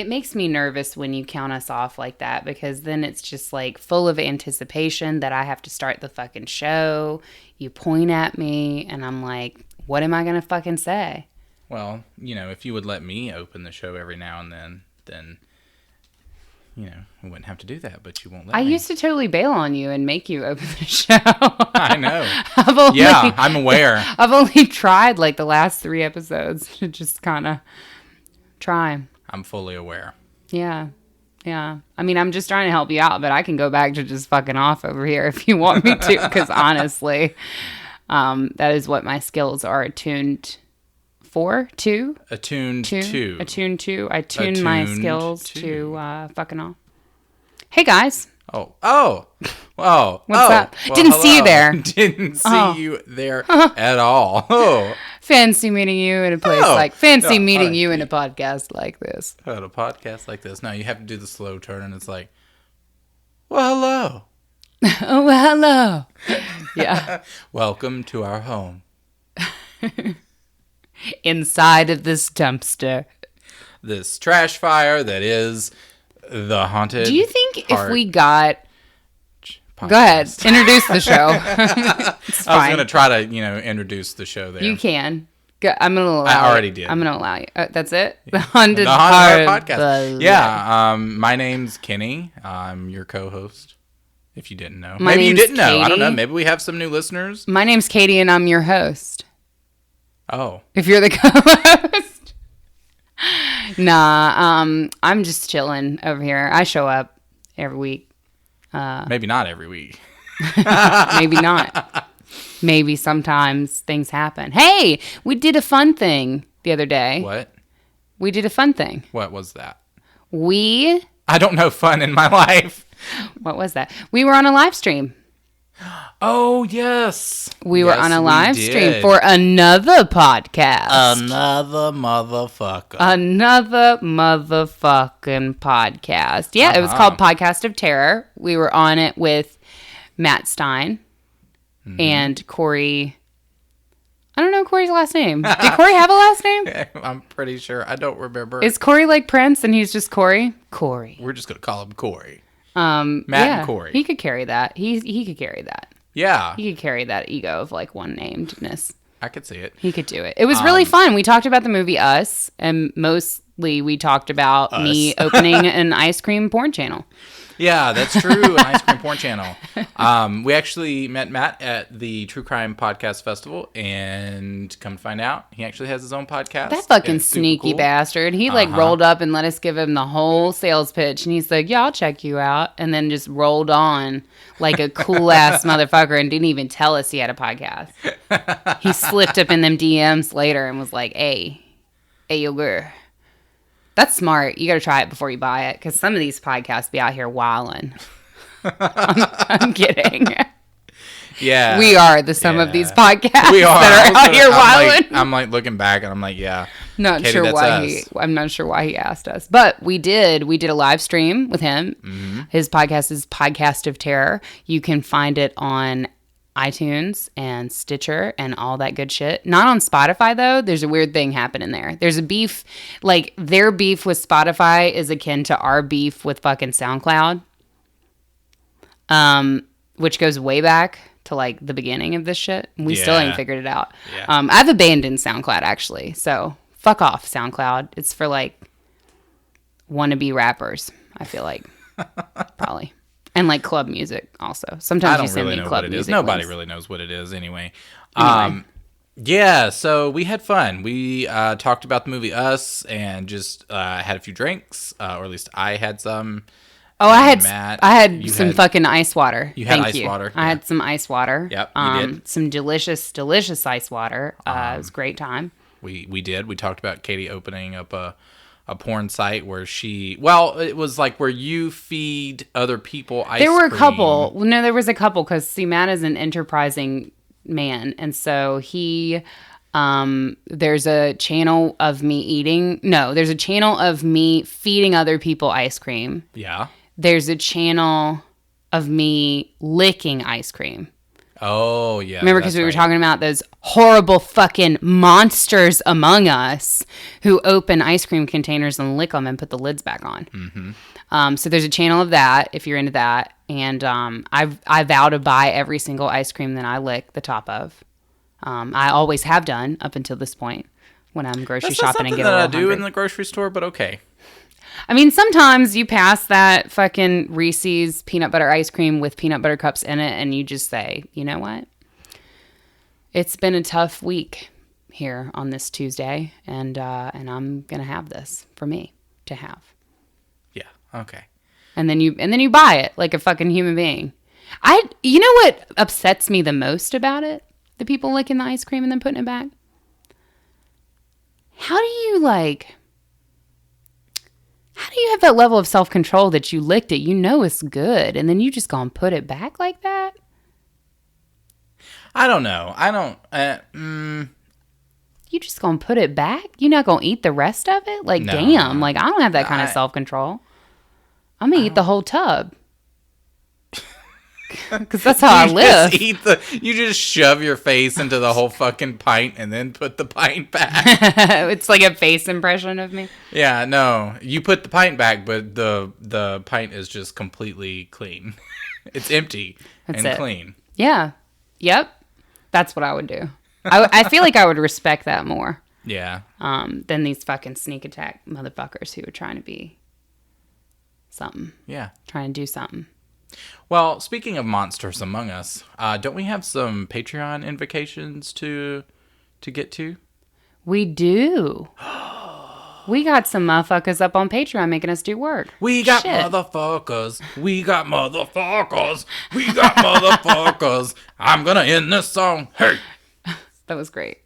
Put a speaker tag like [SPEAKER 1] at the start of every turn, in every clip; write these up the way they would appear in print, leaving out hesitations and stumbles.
[SPEAKER 1] it makes me nervous when you count us off like that, because then it's just like full of anticipation that I have to start the fucking show. You point at me and I'm like, what am I going to fucking say?
[SPEAKER 2] Well, if you would let me open the show every now and then, we wouldn't have to do that, but you won't let me.
[SPEAKER 1] I used to totally bail on you and make you open the show.
[SPEAKER 2] I know. I'm aware.
[SPEAKER 1] I've only tried like the last 3 episodes to just kind of try.
[SPEAKER 2] I'm fully aware.
[SPEAKER 1] Yeah. Yeah. I mean, I'm just trying to help you out, but I can go back to just fucking off over here if you want me to, because honestly, that is what my skills are attuned for, to.
[SPEAKER 2] Attuned to.
[SPEAKER 1] Attuned to. I tune my skills to fucking off. Hey, guys.
[SPEAKER 2] Oh. What's
[SPEAKER 1] up?
[SPEAKER 2] Well,
[SPEAKER 1] Didn't see you there.
[SPEAKER 2] Didn't see you there at all. Oh.
[SPEAKER 1] Fancy meeting you in a place meeting you in a podcast like this.
[SPEAKER 2] Oh, a podcast like this. No, you have to do the slow turn, and it's like, well, hello.
[SPEAKER 1] Oh, well, hello. Yeah.
[SPEAKER 2] Welcome to our home.
[SPEAKER 1] Inside of this dumpster.
[SPEAKER 2] This trash fire that is the haunted.
[SPEAKER 1] Do you think if we got... Podcast. Go ahead. Introduce the show.
[SPEAKER 2] I was going to try to, introduce the show there.
[SPEAKER 1] You can. I'm going to allow
[SPEAKER 2] I already did.
[SPEAKER 1] I'm going to allow you. That's it?
[SPEAKER 2] Yeah.
[SPEAKER 1] The Haunted Heart
[SPEAKER 2] Podcast. Yeah. My name's Kenny. I'm your co-host, if you didn't know. Maybe you didn't know. I don't know. Maybe we have some new listeners.
[SPEAKER 1] My name's Katie, and I'm your host.
[SPEAKER 2] Oh.
[SPEAKER 1] If you're the co-host. Nah, I'm just chilling over here. I show up every week.
[SPEAKER 2] Maybe not every week.
[SPEAKER 1] Maybe not. Maybe sometimes things happen. Hey, we did a fun thing the other day.
[SPEAKER 2] What?
[SPEAKER 1] We did a fun thing.
[SPEAKER 2] What was that?
[SPEAKER 1] I
[SPEAKER 2] don't know fun in my life.
[SPEAKER 1] What was that? We were on a live stream.
[SPEAKER 2] Oh, yes.
[SPEAKER 1] We were on a live stream for another podcast.
[SPEAKER 2] Another motherfucker.
[SPEAKER 1] Another motherfucking podcast. Yeah, It was called Podcast of Terror. We were on it with Matt Stein and Corey. I don't know Corey's last name. Did Corey have a last name?
[SPEAKER 2] I'm pretty sure. I don't remember.
[SPEAKER 1] Is Corey like Prince and he's just Corey? Corey.
[SPEAKER 2] We're just going to call him Corey.
[SPEAKER 1] Matt
[SPEAKER 2] and Corey.
[SPEAKER 1] He could carry that. He could carry that.
[SPEAKER 2] Yeah.
[SPEAKER 1] He could carry that ego of like one namedness.
[SPEAKER 2] I could see it.
[SPEAKER 1] He could do it. It was really fun. We talked about the movie Us, and mostly we talked about me opening an ice cream porn channel.
[SPEAKER 2] Yeah, that's true. An ice cream porn channel. We actually met Matt at the True Crime Podcast Festival, and come to find out, he actually has his own podcast.
[SPEAKER 1] That fucking sneaky bastard. He rolled up and let us give him the whole sales pitch, and he's like, yeah, I'll check you out, and then just rolled on like a cool ass motherfucker and didn't even tell us he had a podcast. He slipped up in them DMs later and was like, hey, yo, girl. That's smart. You got to try it before you buy it, because some of these podcasts be out here wilding. I'm kidding.
[SPEAKER 2] Yeah.
[SPEAKER 1] We are the sum of these podcasts that are out here wilding.
[SPEAKER 2] I'm like looking back and I'm like, yeah.
[SPEAKER 1] I'm not sure why he asked us. But we did a live stream with him. Mm-hmm. His podcast is Podcast of Terror. You can find it on iTunes and Stitcher and all that good shit. Not on Spotify, though. There's a weird thing happening there. There's a beef. Like, their beef with Spotify is akin to our beef with fucking SoundCloud. Which goes way back to, like, the beginning of this shit. We still ain't figured it out. Yeah. I've abandoned SoundCloud, actually. So, fuck off, SoundCloud. It's for, like, wannabe rappers, I feel like. Probably. And like club music also. Sometimes you send me club music.
[SPEAKER 2] Nobody really knows what it is anyway. Yeah, so we had fun. We talked about the movie Us and just had a few drinks, or at least I had some.
[SPEAKER 1] Oh, I had some fucking ice water.
[SPEAKER 2] You had ice water.
[SPEAKER 1] I had some ice water.
[SPEAKER 2] Yep, you did.
[SPEAKER 1] Some delicious, delicious ice water. It was a great time.
[SPEAKER 2] We did. We talked about Katie opening up a porn site where it was like where you feed other people ice cream.
[SPEAKER 1] There were a couple. No, there was a couple, because see, Matt is an enterprising man, and so he, there's a channel of me feeding other people ice cream.
[SPEAKER 2] Yeah.
[SPEAKER 1] There's a channel of me licking ice cream.
[SPEAKER 2] Oh, yeah.
[SPEAKER 1] Remember, because we were talking about those horrible fucking monsters among us who open ice cream containers and lick them and put the lids back on. Mm-hmm. So there's a channel of that if you're into that. And I vow to buy every single ice cream that I lick the top of. I always have done up until this point when I'm grocery shopping and get a little hungry.
[SPEAKER 2] That's not something that I do in the grocery store, but okay.
[SPEAKER 1] I mean, sometimes you pass that fucking Reese's peanut butter ice cream with peanut butter cups in it, and you just say, you know what? It's been a tough week here on this Tuesday, and I'm gonna have this for me to have.
[SPEAKER 2] Yeah. Okay.
[SPEAKER 1] And then you buy it like a fucking human being. You know what upsets me the most about it? The people licking the ice cream and then putting it back. How do you have that level of self-control that you licked it, you know it's good, and then you just gonna put it back like that?
[SPEAKER 2] I don't know.
[SPEAKER 1] You just gonna put it back? You're not gonna eat the rest of it? Like, no. Damn. Like, I don't have that kind of self-control. I'm gonna eat the whole tub. Because that's how I live.
[SPEAKER 2] You just shove your face into the whole fucking pint and then put the pint back.
[SPEAKER 1] It's like a face impression of me.
[SPEAKER 2] Yeah, no. You put the pint back, but the pint is just completely clean. It's empty and clean.
[SPEAKER 1] Yeah. Yep. That's what I would do. I feel like I would respect that more.
[SPEAKER 2] Yeah.
[SPEAKER 1] Than these fucking sneak attack motherfuckers who are trying to be something.
[SPEAKER 2] Yeah.
[SPEAKER 1] Trying to do something.
[SPEAKER 2] Well, speaking of monsters among us, don't we have some Patreon invocations to get to?
[SPEAKER 1] We do. We got some motherfuckers up on Patreon making us do work.
[SPEAKER 2] We got motherfuckers. We got motherfuckers. We got motherfuckers. I'm going to end this song. Hey.
[SPEAKER 1] That was great.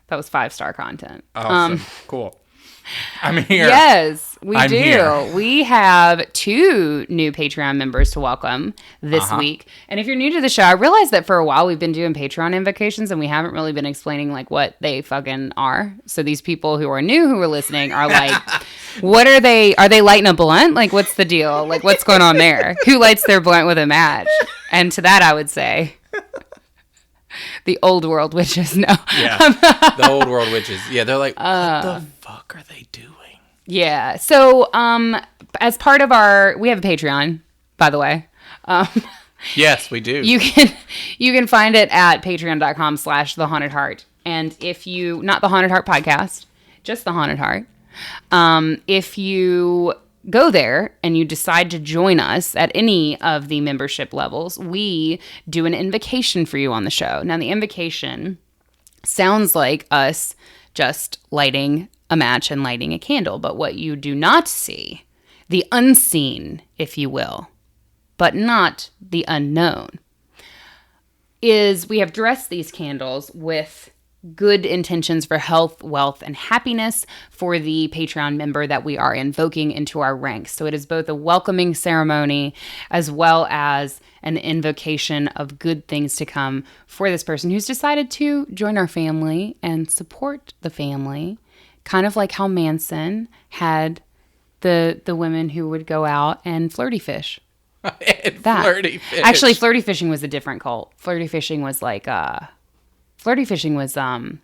[SPEAKER 1] That was 5-star content.
[SPEAKER 2] Awesome. Cool. I'm here.
[SPEAKER 1] Yes, we do.
[SPEAKER 2] Here.
[SPEAKER 1] We have 2 new Patreon members to welcome this week. And if you're new to the show, I realize that for a while we've been doing Patreon invocations and we haven't really been explaining like what they fucking are. So these people who are new who are listening are like, what are they? Are they lighting a blunt? Like, what's the deal? Like, what's going on there? Who lights their blunt with a match? And to that, I would say... the old world witches, no.
[SPEAKER 2] Yeah, the old world witches. Yeah, they're like, what the fuck are they doing? Yeah,
[SPEAKER 1] so as part of we have a Patreon, by the way.
[SPEAKER 2] Yes, we do.
[SPEAKER 1] You can find it at patreon.com/thehauntedheart. And if you, not the Haunted Heart podcast, just the Haunted Heart. If you go there and you decide to join us at any of the membership levels, we do an invocation for you on the show. Now, the invocation sounds like us just lighting a match and lighting a candle, but what you do not see, the unseen, if you will, but not the unknown, is we have dressed these candles with good intentions for health, wealth, and happiness for the Patreon member that we are invoking into our ranks. So it is both a welcoming ceremony as well as an invocation of good things to come for this person who's decided to join our family and support the family, kind of like how Manson had the women who would go out and flirty fish.
[SPEAKER 2] Flirty fish.
[SPEAKER 1] Actually, flirty fishing was a different cult. Flirty fishing was like flirty fishing was help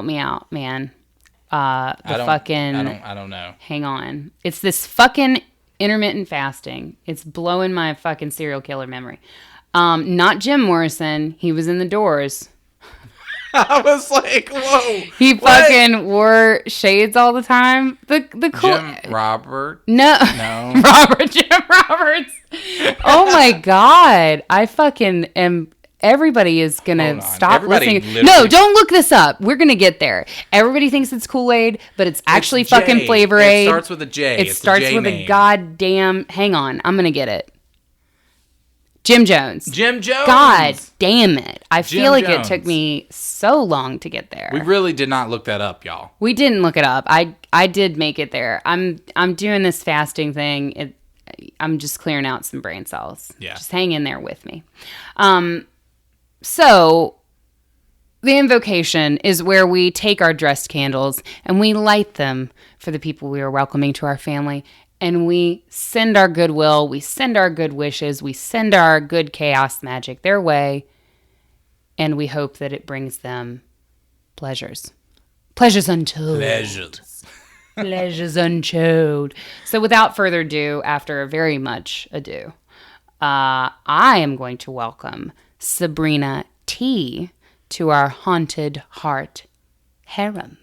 [SPEAKER 1] me out, man. I don't know. Hang on. It's this fucking intermittent fasting. It's blowing my fucking serial killer memory. Not Jim Morrison. He was in The Doors.
[SPEAKER 2] I was like, whoa.
[SPEAKER 1] He fucking wore shades all the time. The cool
[SPEAKER 2] Jim Robert?
[SPEAKER 1] No. Jim Roberts. Oh my God. I fucking am. Everybody is going to stop listening. No, don't look this up. We're going to get there. Everybody thinks it's Kool-Aid, but it's actually fucking Flavor Aid.
[SPEAKER 2] It starts with a J.
[SPEAKER 1] It starts with a goddamn... Hang on. I'm going to get it. Jim Jones. God damn it. I feel like it took me so long to get there.
[SPEAKER 2] We really did not look that up, y'all.
[SPEAKER 1] We didn't look it up. I did make it there. I'm doing this fasting thing. I'm just clearing out some brain cells.
[SPEAKER 2] Yeah.
[SPEAKER 1] Just hang in there with me. So, the invocation is where we take our dressed candles and we light them for the people we are welcoming to our family. and we send our goodwill, we send our good wishes, we send our good chaos magic their way, and we hope that it brings them pleasures. Pleasures untold. Pleasures untold. So without further ado, after very much ado, I am going to welcome Sabrina T to our Haunted Heart harem.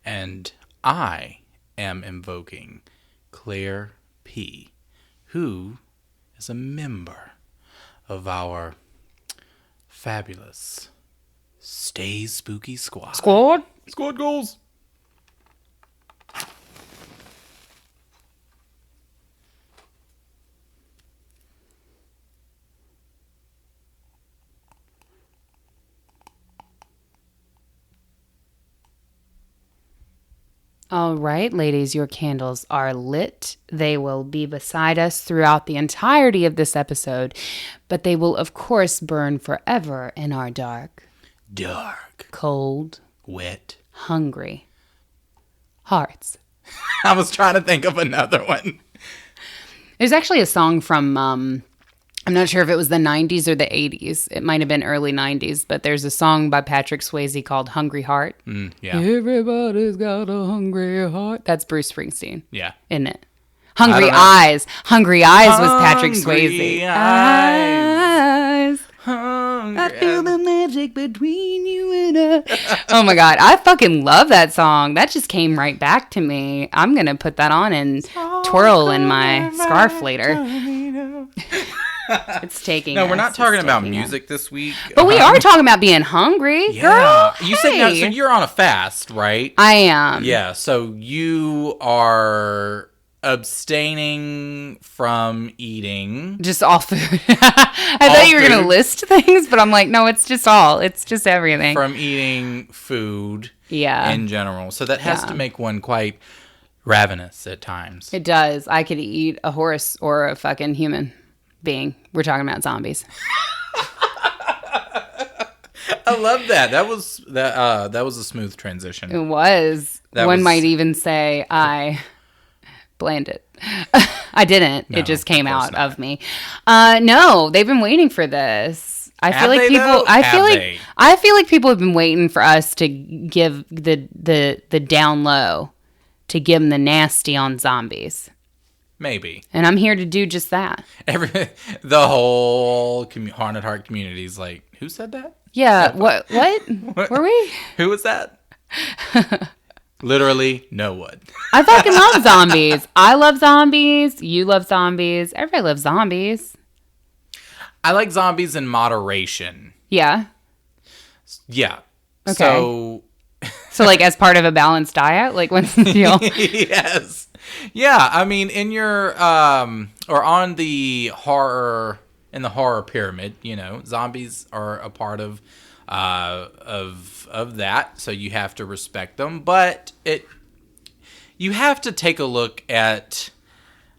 [SPEAKER 2] And I am invoking Claire P., who is a member of our fabulous Stay Spooky Squad.
[SPEAKER 1] Squad
[SPEAKER 2] goals.
[SPEAKER 1] All right, ladies, your candles are lit. They will be beside us throughout the entirety of this episode, but they will, of course, burn forever in our dark, cold,
[SPEAKER 2] wet,
[SPEAKER 1] hungry hearts.
[SPEAKER 2] I was trying to think of another one.
[SPEAKER 1] There's actually a song from, I'm not sure if it was the 90s or the 80s. It might have been early 90s, but there's a song by Patrick Swayze called Hungry Heart.
[SPEAKER 2] Yeah.
[SPEAKER 1] Everybody's got a hungry heart. That's Bruce Springsteen.
[SPEAKER 2] Yeah.
[SPEAKER 1] Isn't it? Hungry Eyes. Hungry Eyes was Patrick Swayze.
[SPEAKER 2] Eyes.
[SPEAKER 1] I feel the magic between you and I. Oh my God. I fucking love that song. That just came right back to me. I'm going to put that on and twirl in my scarf later. It's taking
[SPEAKER 2] No,
[SPEAKER 1] us.
[SPEAKER 2] we're not talking
[SPEAKER 1] It's
[SPEAKER 2] about
[SPEAKER 1] taking
[SPEAKER 2] music this week.
[SPEAKER 1] But we are talking about being hungry,
[SPEAKER 2] Yeah.
[SPEAKER 1] girl.
[SPEAKER 2] You said no, so you're on a fast, right?
[SPEAKER 1] I am.
[SPEAKER 2] Yeah, so you are abstaining from eating.
[SPEAKER 1] Just all food. I thought you were going to list things, but I'm like, no, it's just all. It's just everything.
[SPEAKER 2] From eating food
[SPEAKER 1] Yeah.
[SPEAKER 2] in general. So that has to make one quite ravenous at times.
[SPEAKER 1] It does. I could eat a horse or a fucking human being. We're talking about zombies.
[SPEAKER 2] I love that. That was a smooth transition.
[SPEAKER 1] It was. One might even say I planned it. I didn't.
[SPEAKER 2] No,
[SPEAKER 1] it just came out
[SPEAKER 2] not.
[SPEAKER 1] of me. No, they've been waiting for this. I feel like people.
[SPEAKER 2] Though?
[SPEAKER 1] I feel like people have been waiting for us to give the down low, to give them the nasty on zombies.
[SPEAKER 2] Maybe.
[SPEAKER 1] And I'm here to do just that.
[SPEAKER 2] The whole Haunted Heart community is like, who said that?
[SPEAKER 1] Yeah. What? Were we?
[SPEAKER 2] Who was that? Literally, no one.
[SPEAKER 1] I fucking love zombies. I love zombies. You love zombies. Everybody loves zombies.
[SPEAKER 2] I like zombies in moderation.
[SPEAKER 1] Yeah.
[SPEAKER 2] Yeah.
[SPEAKER 1] Okay. So like as part of a balanced diet? Like what's the deal?
[SPEAKER 2] Yes. Yeah, I mean in your or on the horror pyramid, you know, zombies are a part of that, so you have to respect them, but you have to take a look at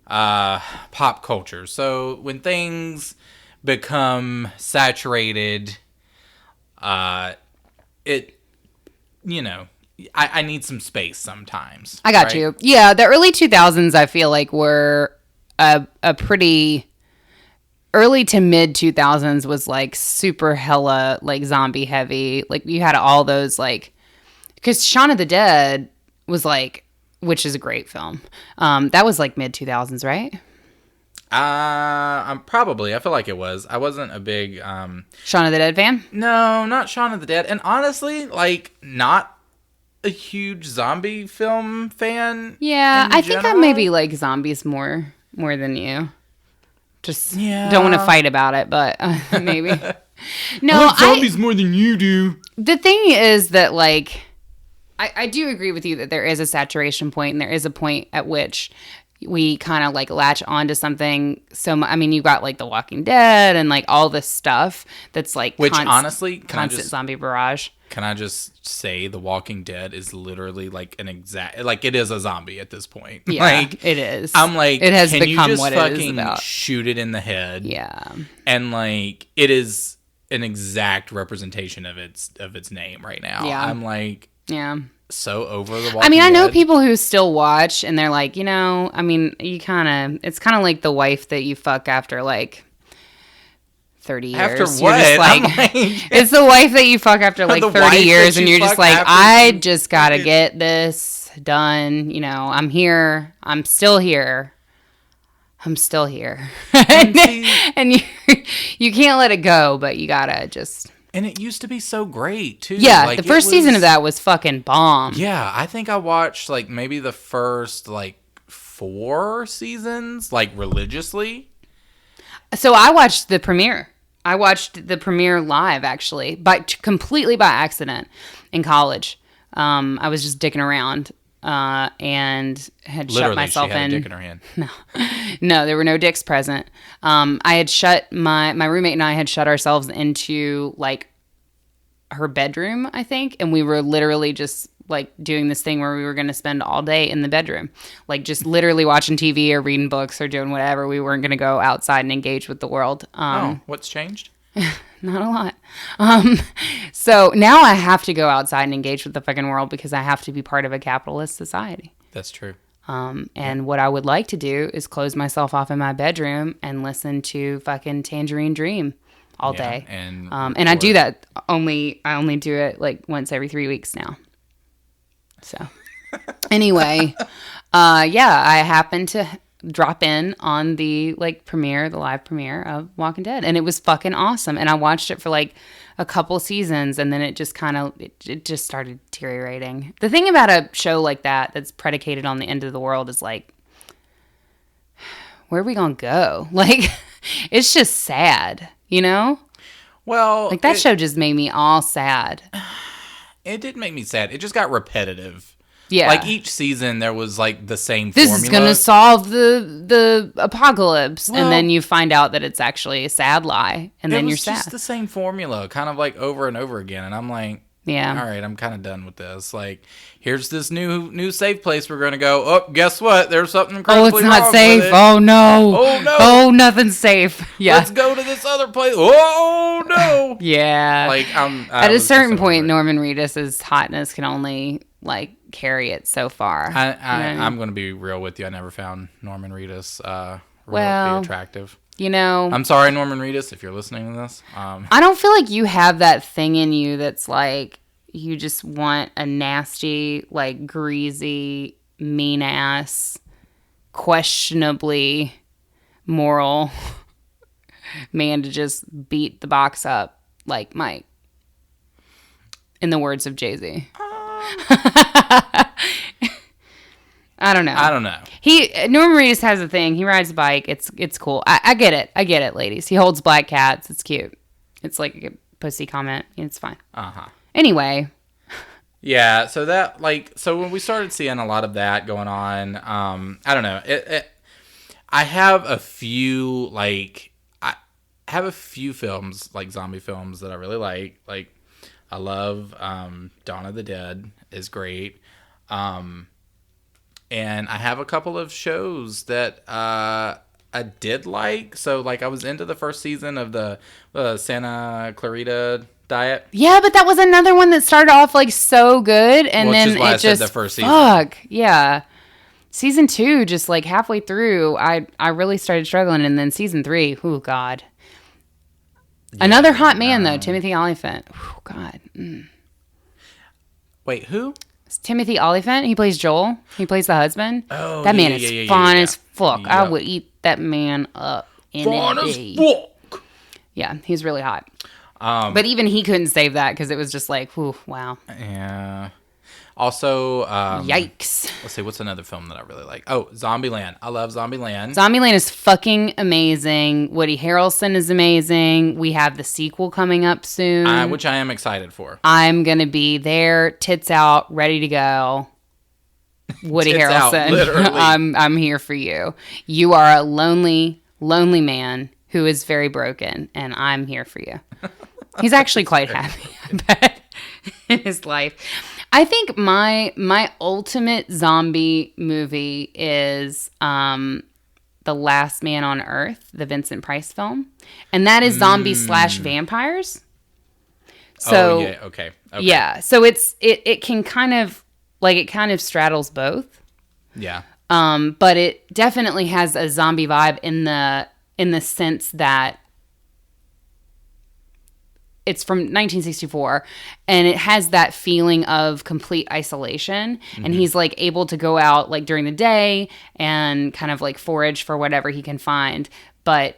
[SPEAKER 2] pop culture. So when things become saturated, I need some space sometimes.
[SPEAKER 1] I got you. Yeah, the early 2000s I feel like were a pretty early to mid 2000s was like super hella like zombie heavy. Like you had all those like, because Shaun of the Dead was like, which is a great film. That was like mid 2000s, right?
[SPEAKER 2] I feel like it was. I wasn't a big
[SPEAKER 1] Shaun of the Dead fan?
[SPEAKER 2] No, not Shaun of the Dead. And honestly, like not a huge zombie film fan.
[SPEAKER 1] Yeah, I think I maybe like zombies more than you. Just don't want to fight about it, but maybe. No,
[SPEAKER 2] I like zombies more than you do.
[SPEAKER 1] The thing is that, like, I do agree with you that there is a saturation point, and there is a point at which we kind of like latch onto something so much. I mean, you got like The Walking Dead and like all this stuff that's like
[SPEAKER 2] which honestly,
[SPEAKER 1] constant zombie barrage.
[SPEAKER 2] Can I just say The Walking Dead is literally like like it is a zombie at this point.
[SPEAKER 1] Yeah,
[SPEAKER 2] like
[SPEAKER 1] it is.
[SPEAKER 2] I'm like,
[SPEAKER 1] it has
[SPEAKER 2] can
[SPEAKER 1] become
[SPEAKER 2] you just
[SPEAKER 1] what
[SPEAKER 2] fucking
[SPEAKER 1] it is about.
[SPEAKER 2] shoot it in the head?
[SPEAKER 1] Yeah,
[SPEAKER 2] and like it is an exact representation of its name right now.
[SPEAKER 1] Yeah,
[SPEAKER 2] I'm like,
[SPEAKER 1] yeah.
[SPEAKER 2] So over The Walking
[SPEAKER 1] I mean, I know
[SPEAKER 2] Dead.
[SPEAKER 1] people who still watch and they're like, I mean, it's kind of like the wife that you fuck after like 30 years.
[SPEAKER 2] After
[SPEAKER 1] You're
[SPEAKER 2] what?
[SPEAKER 1] just like, it's the wife that you fuck after like 30 years and you're just like, I just got to get this done. I'm here. I'm still here. I'm still here. And you can't let it go, but you got to just...
[SPEAKER 2] And it used to be so great, too.
[SPEAKER 1] Yeah,
[SPEAKER 2] like,
[SPEAKER 1] the first season of that was fucking bomb.
[SPEAKER 2] Yeah, I think I watched, like, maybe the first, like, 4 seasons, like, religiously.
[SPEAKER 1] So I watched the premiere. I watched the premiere live, actually, completely by accident in college. I was just dicking around and had shut myself in.
[SPEAKER 2] Literally, she had a dick in her hand.
[SPEAKER 1] No, there were no dicks present. I had shut my roommate and I had shut ourselves into like her bedroom, I think, and we were literally just like doing this thing where we were going to spend all day in the bedroom, like just literally watching TV or reading books or doing whatever. We weren't going to go outside and engage with the world.
[SPEAKER 2] What's changed?
[SPEAKER 1] Not a lot. So now I have to go outside and engage with the fucking world because I have to be part of a capitalist society.
[SPEAKER 2] That's true.
[SPEAKER 1] And what I would like to do is close myself off in my bedroom and listen to fucking Tangerine Dream all day.
[SPEAKER 2] And
[SPEAKER 1] I do that I only do it like once every 3 weeks now. So anyway, I happened to drop in on the live premiere of Walking Dead, and it was fucking awesome. And I watched it for like a couple seasons, and then it just it just started deteriorating. The thing about a show like that's predicated on the end of the world is like, where are we gonna go? Like, it's just sad,
[SPEAKER 2] Well,
[SPEAKER 1] like that show just made me all sad.
[SPEAKER 2] It did make me sad. It just got repetitive.
[SPEAKER 1] Yeah.
[SPEAKER 2] Like each season there was like the same
[SPEAKER 1] this
[SPEAKER 2] formula.
[SPEAKER 1] Is going to solve the apocalypse. Well, and then you find out that it's actually a sad lie. And then you're sad. It was
[SPEAKER 2] just the same formula, kind of like over and over again. And I'm like,
[SPEAKER 1] yeah,
[SPEAKER 2] all right, I'm kind of done with this. Like, here's this new safe place we're going to go. Oh, guess what? There's something incredibly wrong with it.
[SPEAKER 1] Oh, it's not safe. Oh, no.
[SPEAKER 2] Oh, no.
[SPEAKER 1] Oh, nothing's safe. Yeah.
[SPEAKER 2] Let's go to this other place. Oh, no.
[SPEAKER 1] Yeah.
[SPEAKER 2] Like,
[SPEAKER 1] at a certain point, Norman Reedus's hotness can only, like, carry it so far.
[SPEAKER 2] I'm going to be real with you. I never found Norman Reedus really attractive.
[SPEAKER 1] I'm
[SPEAKER 2] sorry, Norman Reedus, if you're listening to this.
[SPEAKER 1] I don't feel like you have that thing in you that's like you just want a nasty, like greasy, mean ass, questionably moral man to just beat the box up like Mike. In the words of Jay-Z. I don't know. Norman Reedus has a thing. He rides a bike. It's cool. I get it. I get it, ladies. He holds black cats. It's cute. It's like a pussy comment. It's fine. Anyway.
[SPEAKER 2] Yeah. So when we started seeing a lot of that going on, I don't know. I have a few films, like zombie films, that I really like. Like, I love Dawn of the Dead is great. And I have a couple of shows that I did like. So, like, I was into the first season of the Santa Clarita Diet.
[SPEAKER 1] Yeah, but that was another one that started off, like, so good. And then it just, the first season. Fuck. Yeah. Season 2, just, like, halfway through, I really started struggling. And then season 3, oh, God. Yeah, another hot man, though, Timothy Olyphant. Oh, God.
[SPEAKER 2] Wait, who?
[SPEAKER 1] Timothy Olyphant. He plays Joel. He plays the husband.
[SPEAKER 2] Oh,
[SPEAKER 1] that man is fun as fuck. Yep. I would eat that man up in a day. Fuck. Yeah, he's really hot. But even he couldn't save that because it was just like, whew, wow.
[SPEAKER 2] Yeah. Also,
[SPEAKER 1] yikes.
[SPEAKER 2] Let's see, what's another film that I really like? Oh, Zombieland. I love Zombieland.
[SPEAKER 1] Zombieland is fucking amazing. Woody Harrelson is amazing. We have the sequel coming up soon.
[SPEAKER 2] Which I am excited for.
[SPEAKER 1] I'm going to be there, tits out, ready to go. Woody
[SPEAKER 2] Tits out,
[SPEAKER 1] Harrelson,
[SPEAKER 2] literally.
[SPEAKER 1] I'm here for you. You are a lonely, lonely man who is very broken, and I'm here for you. He's actually quite happy, I bet, in his life. I think my ultimate zombie movie is The Last Man on Earth, the Vincent Price film. And that is zombies / vampires. So,
[SPEAKER 2] okay.
[SPEAKER 1] Yeah, so it can kind of, like, it kind of straddles both.
[SPEAKER 2] Yeah.
[SPEAKER 1] But it definitely has a zombie vibe in the sense that it's from 1964, and it has that feeling of complete isolation. Mm-hmm. And he's like able to go out like during the day and kind of like forage for whatever he can find. But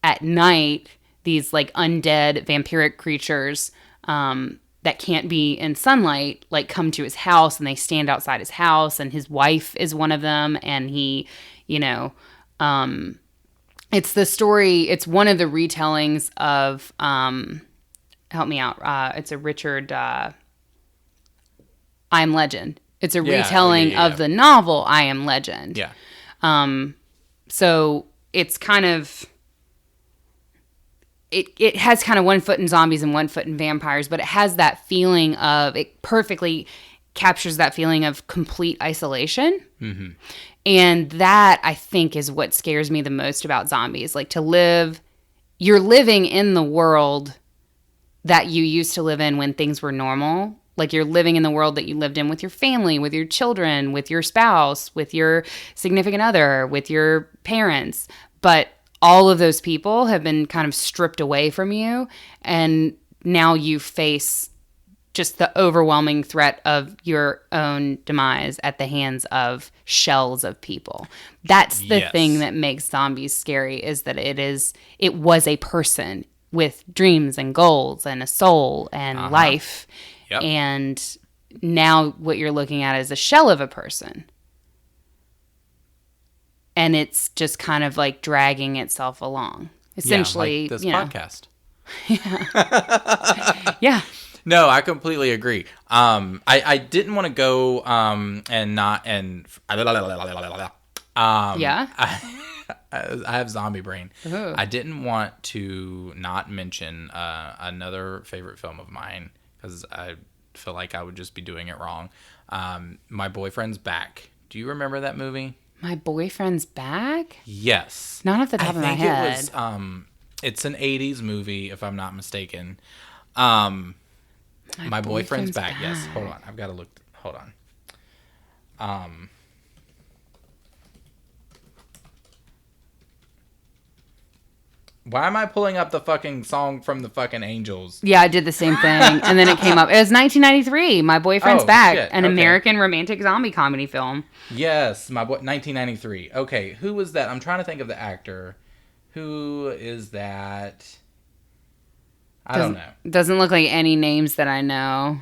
[SPEAKER 1] at night, these like undead vampiric creatures that can't be in sunlight like come to his house, and they stand outside his house, and his wife is one of them. And he, it's the story. It's one of the retellings of, help me out. It's a Richard, I Am Legend. It's a retelling of the novel I Am Legend.
[SPEAKER 2] Yeah.
[SPEAKER 1] So it's kind of, it has kind of one foot in zombies and one foot in vampires, but it has that feeling of, it perfectly captures that feeling of complete isolation. Mm-hmm. And that, I think, is what scares me the most about zombies. Like, you're living in the world that you used to live in when things were normal. Like, you're living in the world that you lived in with your family, with your children, with your spouse, with your significant other, with your parents. But all of those people have been kind of stripped away from you, and now you face just the overwhelming threat of your own demise at the hands of shells of people. That's the thing that makes zombies scary, is that it was a person with dreams and goals and a soul and life. Yep. And now what you're looking at is a shell of a person. And it's just kind of like dragging itself along. Essentially,
[SPEAKER 2] like this podcast.
[SPEAKER 1] Yeah. Yeah.
[SPEAKER 2] No, I completely agree. I didn't want to go
[SPEAKER 1] yeah.
[SPEAKER 2] I have zombie brain.
[SPEAKER 1] Ooh.
[SPEAKER 2] I didn't want to not mention another favorite film of mine, because I feel like I would just be doing it wrong. My Boyfriend's Back. Do you remember that movie?
[SPEAKER 1] My Boyfriend's Back?
[SPEAKER 2] Yes.
[SPEAKER 1] Not off the top of my head.
[SPEAKER 2] It was, it's an 80s movie, if I'm not mistaken. My Boyfriend's Back. Yes. Hold on. I've got to look. Hold on. Why am I pulling up the fucking song from the fucking Angels?
[SPEAKER 1] Yeah, I did the same thing. And then it came up. It was 1993. My Boyfriend's Back.
[SPEAKER 2] Shit.
[SPEAKER 1] An American romantic zombie comedy film.
[SPEAKER 2] Yes. 1993. Okay. Who was that? I'm trying to think of the actor. Who is that? I don't know.
[SPEAKER 1] Doesn't look like any names that I know.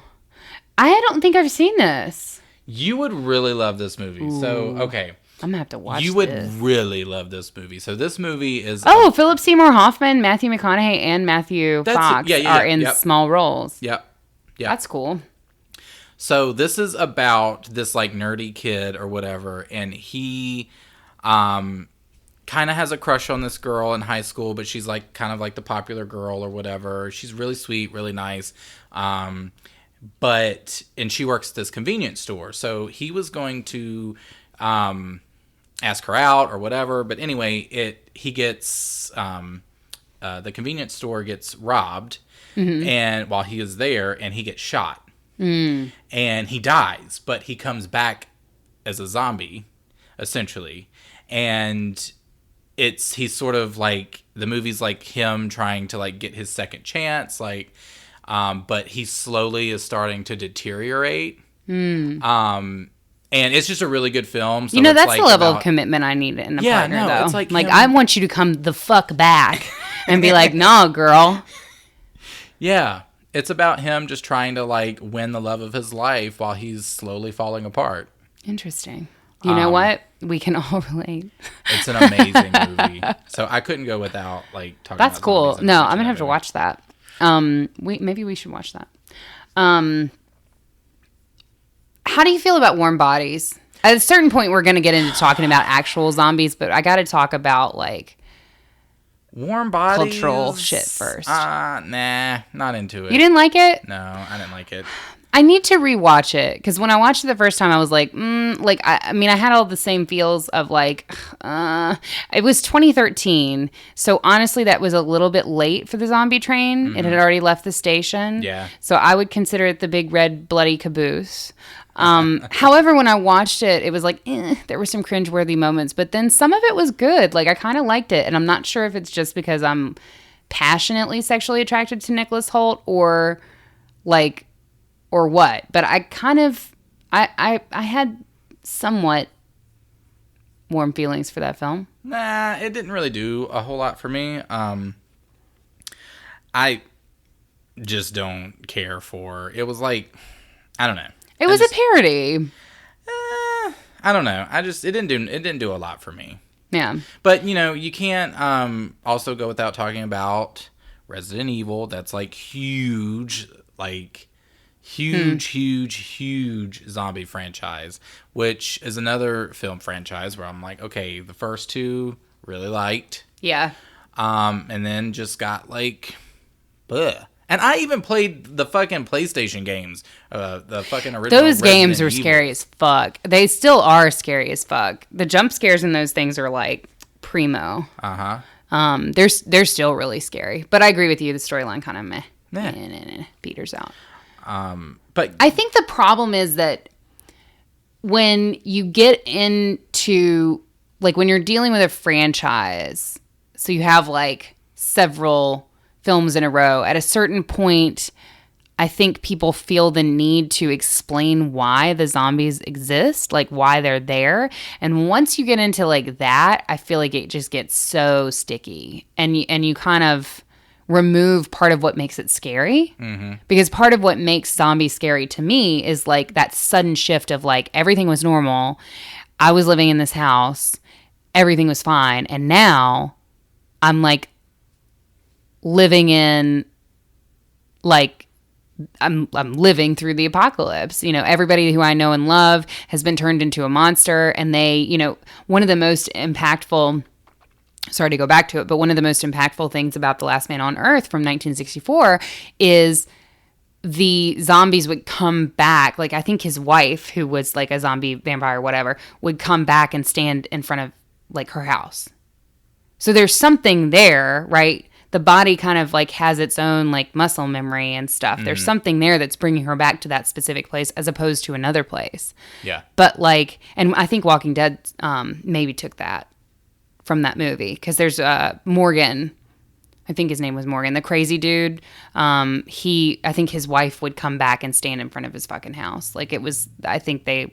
[SPEAKER 1] I don't think I've seen this.
[SPEAKER 2] You would really love this movie.
[SPEAKER 1] Ooh.
[SPEAKER 2] So, okay.
[SPEAKER 1] I'm going to have to watch this.
[SPEAKER 2] You would really love this movie. So this movie is...
[SPEAKER 1] Philip Seymour Hoffman, Matthew McConaughey, and Matthew Fox are in small roles.
[SPEAKER 2] Yep.
[SPEAKER 1] That's cool.
[SPEAKER 2] So this is about this like nerdy kid or whatever, and he kind of has a crush on this girl in high school, but she's like kind of like the popular girl or whatever. She's really sweet, really nice. And she works at this convenience store. So he was going to ask her out or whatever. But anyway, he gets the convenience store gets robbed, and while he is there, and he gets shot, and he dies, but he comes back as a zombie, essentially, and he's sort of like, the movie's like him trying to like get his second chance, like, but he slowly is starting to deteriorate. And it's just a really good film. So
[SPEAKER 1] that's like the level of commitment I need in a partner, though.
[SPEAKER 2] It's like
[SPEAKER 1] I want you to come the fuck back and be like, nah, girl.
[SPEAKER 2] Yeah. It's about him just trying to like win the love of his life while he's slowly falling apart.
[SPEAKER 1] Interesting. You know what? We can all relate.
[SPEAKER 2] It's an amazing movie. So I couldn't go without like talking
[SPEAKER 1] That's
[SPEAKER 2] about
[SPEAKER 1] cool.
[SPEAKER 2] zombies.
[SPEAKER 1] No, I'm going to have to watch that. Maybe we should watch that. How do you feel about Warm Bodies? At a certain point, we're going to get into talking about actual zombies, but I got to talk about, like,
[SPEAKER 2] warm bodies.
[SPEAKER 1] Cultural shit first.
[SPEAKER 2] Nah, not into it.
[SPEAKER 1] You didn't like it?
[SPEAKER 2] No, I didn't like it.
[SPEAKER 1] I need to rewatch it because when I watched it the first time, I was like, I mean, I had all the same feels of like, it was 2013. So honestly, that was a little bit late for the zombie train. Mm-hmm. It had already left the station.
[SPEAKER 2] Yeah.
[SPEAKER 1] So I would consider it the big red bloody caboose. However, when I watched it, it was like, there were some cringeworthy moments, but then some of it was good. Like I kind of liked it. And I'm not sure if it's just because I'm passionately sexually attracted to Nicholas Hoult or like, or what, but I kind of, I had somewhat warm feelings for that film.
[SPEAKER 2] Nah, it didn't really do a whole lot for me. I just don't care for, it was like, I don't know.
[SPEAKER 1] It was a parody.
[SPEAKER 2] I don't know. It didn't do a lot for me.
[SPEAKER 1] Yeah.
[SPEAKER 2] But, you know, you can't also go without talking about Resident Evil. That's like huge, huge zombie franchise, which is another film franchise where I'm like, okay, the first two really liked.
[SPEAKER 1] Yeah.
[SPEAKER 2] And then just got like, bleh. And I even played the fucking PlayStation games, the fucking original.
[SPEAKER 1] Those games were
[SPEAKER 2] Evil.
[SPEAKER 1] scary as fuck. They still are scary as fuck. The jump scares in those things are like primo. They're still really scary. But I agree with you. The storyline kind of meh. Peters out.
[SPEAKER 2] But
[SPEAKER 1] I think the problem is that when you get into, like, when you're dealing with a franchise, so you have, like, several films in a row, at a certain point, I think people feel the need to explain why the zombies exist, like, why they're there. And once you get into, like, that, I feel like it just gets so sticky. And you kind of remove part of what makes it scary. Mm-hmm. Because part of what makes zombies scary to me is like that sudden shift of like everything was normal. I was living in this house. Everything was fine. And now I'm like living in like I'm living through the apocalypse. You know, everybody who I know and love has been turned into a monster. And they, you know, one of the most impactful, sorry to go back to it, but one of the most impactful things about The Last Man on Earth from 1964 is the zombies would come back. Like, I think his wife, who was like a zombie vampire or whatever, would come back and stand in front of like her house. So there's something there, right? The body kind of like has its own like muscle memory and stuff. Mm-hmm. There's something there that's bringing her back to that specific place as opposed to another place.
[SPEAKER 2] Yeah.
[SPEAKER 1] But like, and I think Walking Dead maybe took that from that movie, because there's Morgan, I think his name was Morgan, the crazy dude. I think his wife would come back and stand in front of his fucking house. Like, it was, I think they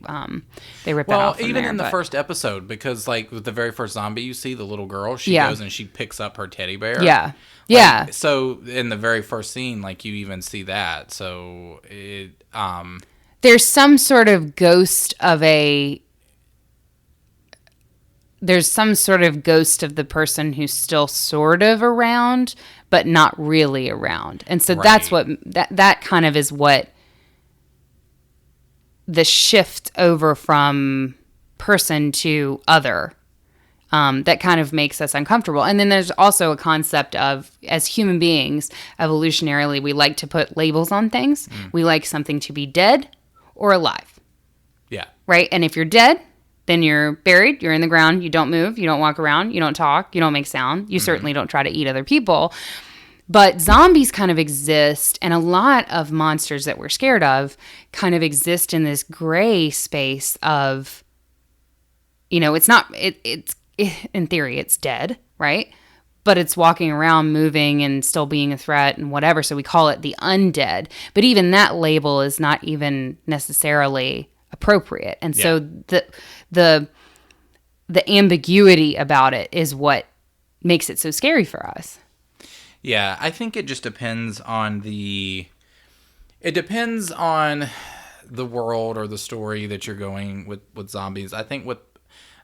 [SPEAKER 1] ripped that off from
[SPEAKER 2] even
[SPEAKER 1] there,
[SPEAKER 2] in the first episode, because like with the very first zombie you see, the little girl, she goes and she picks up her teddy bear.
[SPEAKER 1] Yeah. Yeah.
[SPEAKER 2] So in the very first scene, like, you even see that. So it
[SPEAKER 1] there's some sort of ghost of the person who's still sort of around, but not really around. And so that's what, that kind of is what the shift over from person to other, that kind of makes us uncomfortable. And then there's also a concept of, as human beings, evolutionarily, we like to put labels on things. We like something to be dead or alive.
[SPEAKER 2] Yeah.
[SPEAKER 1] Right? And if you're dead, then you're buried, you're in the ground, you don't move, you don't walk around, you don't talk, you don't make sound. You certainly don't try to eat other people. But zombies kind of exist, and a lot of monsters that we're scared of kind of exist in this gray space of, you know, it's not, it's in theory, it's dead, right? But it's walking around, moving, and still being a threat and whatever. So we call it the undead. But even that label is not even necessarily appropriate. And so the ambiguity about it is what makes it so scary for us.
[SPEAKER 2] Yeah, I think it just depends on the world or the story that you're going with zombies. I think with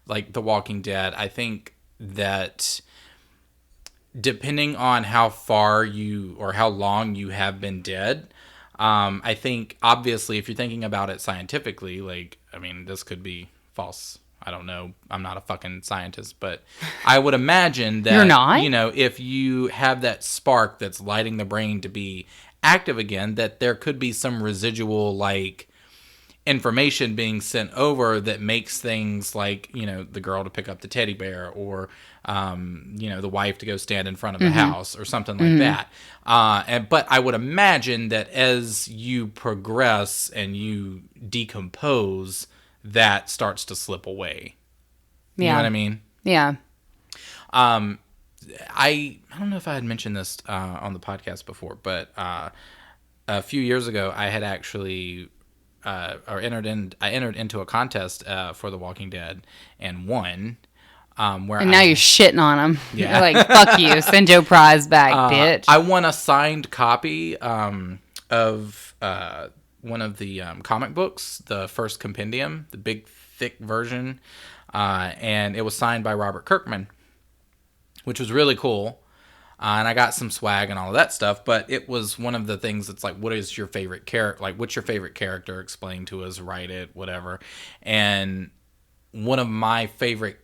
[SPEAKER 2] like The Walking Dead, I think that depending on how far you or how long you have been dead, I think obviously if you're thinking about it scientifically, like, I mean, this could be false. I don't know. I'm not a fucking scientist, but I would imagine that,
[SPEAKER 1] You're not?
[SPEAKER 2] If you have that spark that's lighting the brain to be active again, that there could be some residual, like, information being sent over that makes things like, the girl to pick up the teddy bear, or, the wife to go stand in front of the house, or something like that. But I would imagine that as you progress and you decompose, that starts to slip away. You know what I mean?
[SPEAKER 1] Yeah.
[SPEAKER 2] I don't know if I had mentioned this on the podcast before, but a few years ago, I had actually I entered into a contest for The Walking Dead and won. Now
[SPEAKER 1] you're shitting on them.
[SPEAKER 2] Yeah.
[SPEAKER 1] You're like, fuck you, send your prize back, bitch.
[SPEAKER 2] I won a signed copy of one of the comic books, the first compendium, the big thick version, and it was signed by Robert Kirkman, which was really cool. And I got some swag and all of that stuff, but it was one of the things that's like, what is your favorite character? Like, what's your favorite character? Explain to us, write it, whatever. And one of my favorite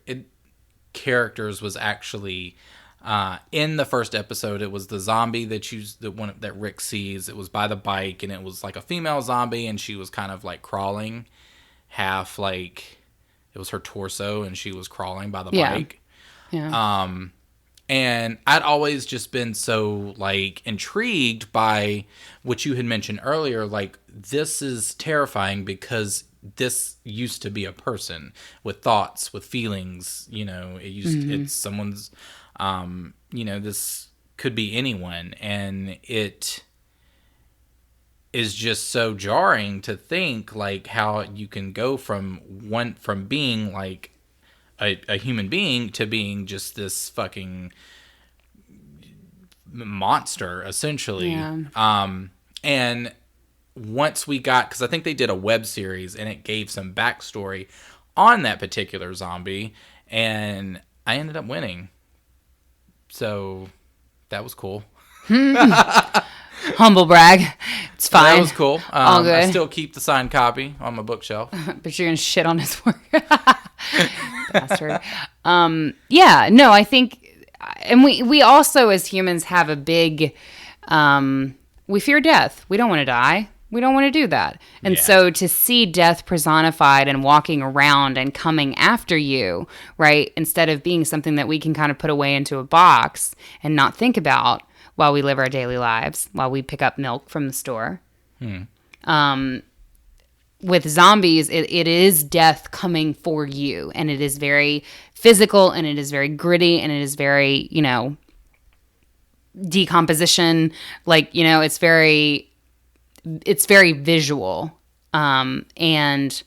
[SPEAKER 2] characters was actually in the first episode. It was the zombie that Rick sees. It was by the bike, and it was like a female zombie, and she was kind of like crawling, half like it was her torso, and she was crawling by the bike.
[SPEAKER 1] Yeah.
[SPEAKER 2] And I'd always just been so, like, intrigued by what you had mentioned earlier. Like, this is terrifying because this used to be a person with thoughts, with feelings. It's someone's, this could be anyone. And it is just so jarring to think, like, how you can go from being, like, a human being to being just this fucking monster, essentially.
[SPEAKER 1] Yeah.
[SPEAKER 2] And once we got, because I think they did a web series and it gave some backstory on that particular zombie, and I ended up winning. So that was cool.
[SPEAKER 1] Humble brag. It's fine.
[SPEAKER 2] That was cool.
[SPEAKER 1] All good.
[SPEAKER 2] I still keep the signed copy on my bookshelf.
[SPEAKER 1] But you're going to shit on his work. Bastard. Yeah, no, I think, and we also as humans have a big, we fear death. We don't want to die. We don't want to do that. And so to see death personified and walking around and coming after you, right, instead of being something that we can kind of put away into a box and not think about while we live our daily lives, while we pick up milk from the store. With zombies, it is death coming for you, and it is very physical, and it is very gritty, and it is very, decomposition. Like, it's very visual. And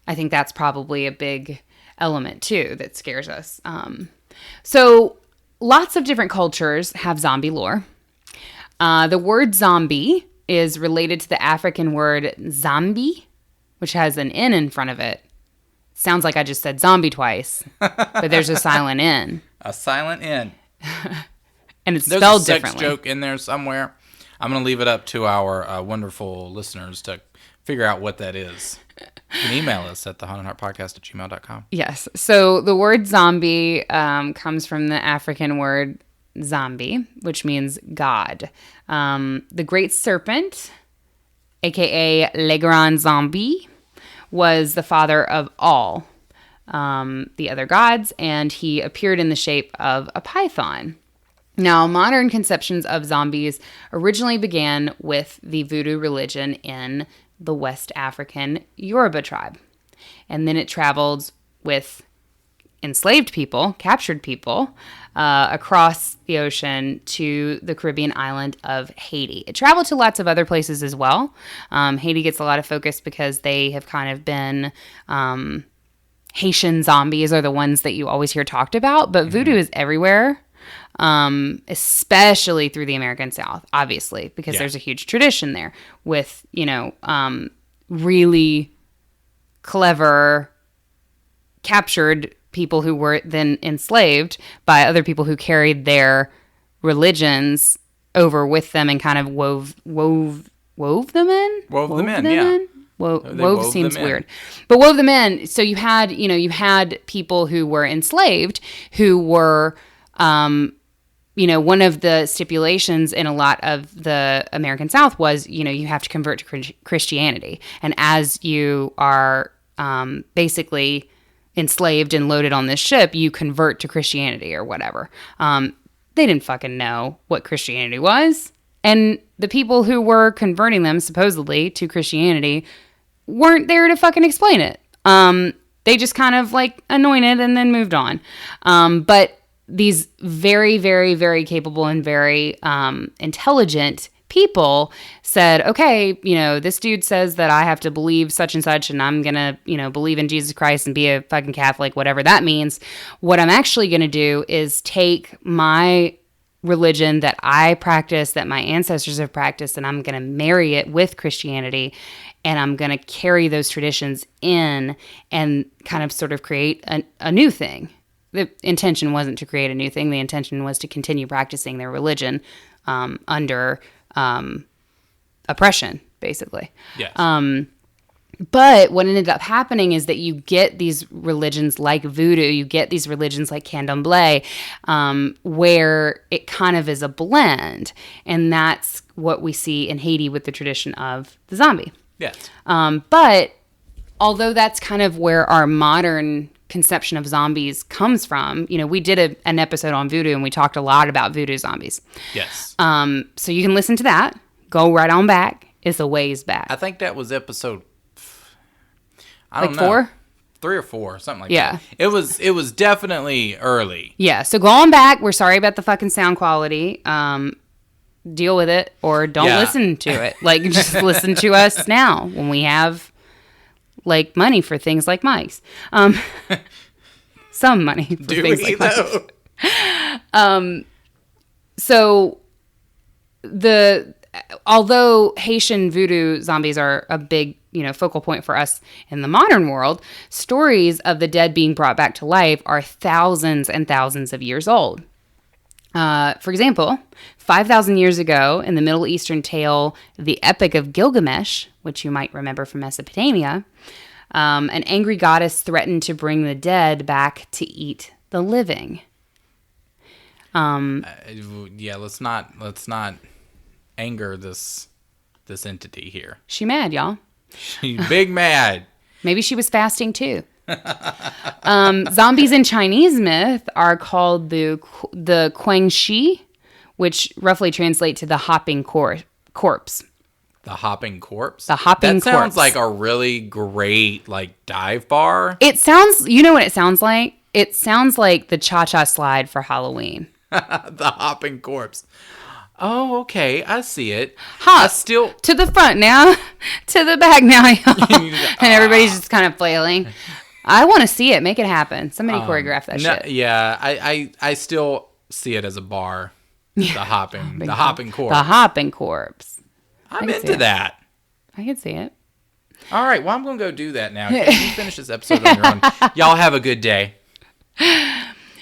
[SPEAKER 1] I think that's probably a big element too that scares us. So lots of different cultures have zombie lore. The word zombie is related to the African word zambi, which has an N in front of it. Sounds like I just said zombie twice, but there's a silent N.
[SPEAKER 2] A silent N.
[SPEAKER 1] And it's spelled
[SPEAKER 2] differently. There's a sex
[SPEAKER 1] differently.
[SPEAKER 2] joke in there somewhere. I'm going to leave it up to our wonderful listeners to figure out what that is. You can email us at thehauntedheartpodcast@gmail.com.
[SPEAKER 1] Yes. So the word zombie comes from the African word zombie, which means God. The great serpent, a.k.a. Le Grand Zombie, was the father of all the other gods, and he appeared in the shape of a python. Now, modern conceptions of zombies originally began with the voodoo religion in the West African Yoruba tribe. And then it traveled with enslaved people, captured people, across the ocean to the Caribbean island of Haiti. It traveled to lots of other places as well. Haiti gets a lot of focus because they have kind of been... Haitian zombies are the ones that you always hear talked about, but voodoo is everywhere. Especially through the American South, obviously, because there's a huge tradition there with, really clever captured people who were then enslaved by other people who carried their religions over with them and kind of wove them in.
[SPEAKER 2] Wove them in, yeah.
[SPEAKER 1] Wove seems weird, but wove them in. So you had people who were enslaved, who were, one of the stipulations in a lot of the American South was, you have to convert to Christianity, and as you are basically enslaved and loaded on this ship, you convert to Christianity or whatever. They didn't fucking know what Christianity was, and the people who were converting them supposedly to Christianity weren't there to fucking explain it. They just kind of like anointed and then moved on. But these very, very, very capable and very intelligent people said, okay, this dude says that I have to believe such and such, and I'm gonna, believe in Jesus Christ and be a fucking Catholic, whatever that means. What I'm actually gonna do is take my religion that I practice, that my ancestors have practiced, and I'm gonna marry it with Christianity, and I'm gonna carry those traditions in and kind of sort of create a new thing. The intention wasn't to create a new thing. The intention was to continue practicing their religion under oppression, basically.
[SPEAKER 2] Yes.
[SPEAKER 1] But what ended up happening is that you get these religions like voodoo, you get these religions like candomblé, where it kind of is a blend. And that's what we see in Haiti with the tradition of the zombie.
[SPEAKER 2] Yes.
[SPEAKER 1] But although that's kind of where our modern conception of zombies comes from, we did an episode on voodoo, and we talked a lot about voodoo zombies.
[SPEAKER 2] Yes.
[SPEAKER 1] So you can listen to that. Go right on back. It's a ways back.
[SPEAKER 2] I think that was episode, I don't know.
[SPEAKER 1] 4?
[SPEAKER 2] 3 or 4, something like
[SPEAKER 1] that.
[SPEAKER 2] It was definitely early.
[SPEAKER 1] Yeah, so go on back. We're sorry about the fucking sound quality. Deal with it, or don't listen to it. Like, just listen to us now when we have like money for things like mics. Some money for things like mics. So although Haitian voodoo zombies are a big, focal point for us in the modern world, stories of the dead being brought back to life are thousands and thousands of years old. For example, 5,000 years ago, in the Middle Eastern tale, the Epic of Gilgamesh, which you might remember from Mesopotamia, an angry goddess threatened to bring the dead back to eat the living.
[SPEAKER 2] Let's not anger this entity here.
[SPEAKER 1] She mad, y'all.
[SPEAKER 2] She's big mad.
[SPEAKER 1] Maybe she was fasting too. Zombies in Chinese myth are called the Quangxi, which roughly translate to the hopping corpse.
[SPEAKER 2] The hopping corpse?
[SPEAKER 1] The hopping corpse.
[SPEAKER 2] That sounds like a really great, dive bar.
[SPEAKER 1] It sounds, you know what it sounds like? It sounds like the cha-cha slide for Halloween.
[SPEAKER 2] The hopping corpse. Oh, okay. I see it.
[SPEAKER 1] To the front now. To the back now, y'all. And everybody's just kind of flailing. I want to see it. Make it happen. Somebody choreograph that shit.
[SPEAKER 2] Yeah, I still see it as a bar. The hopping corpse.
[SPEAKER 1] The hopping corpse.
[SPEAKER 2] I'm into that.
[SPEAKER 1] I can see it.
[SPEAKER 2] All right. Well, I'm going to go do that now. You finish this episode on your own. Y'all have a good day.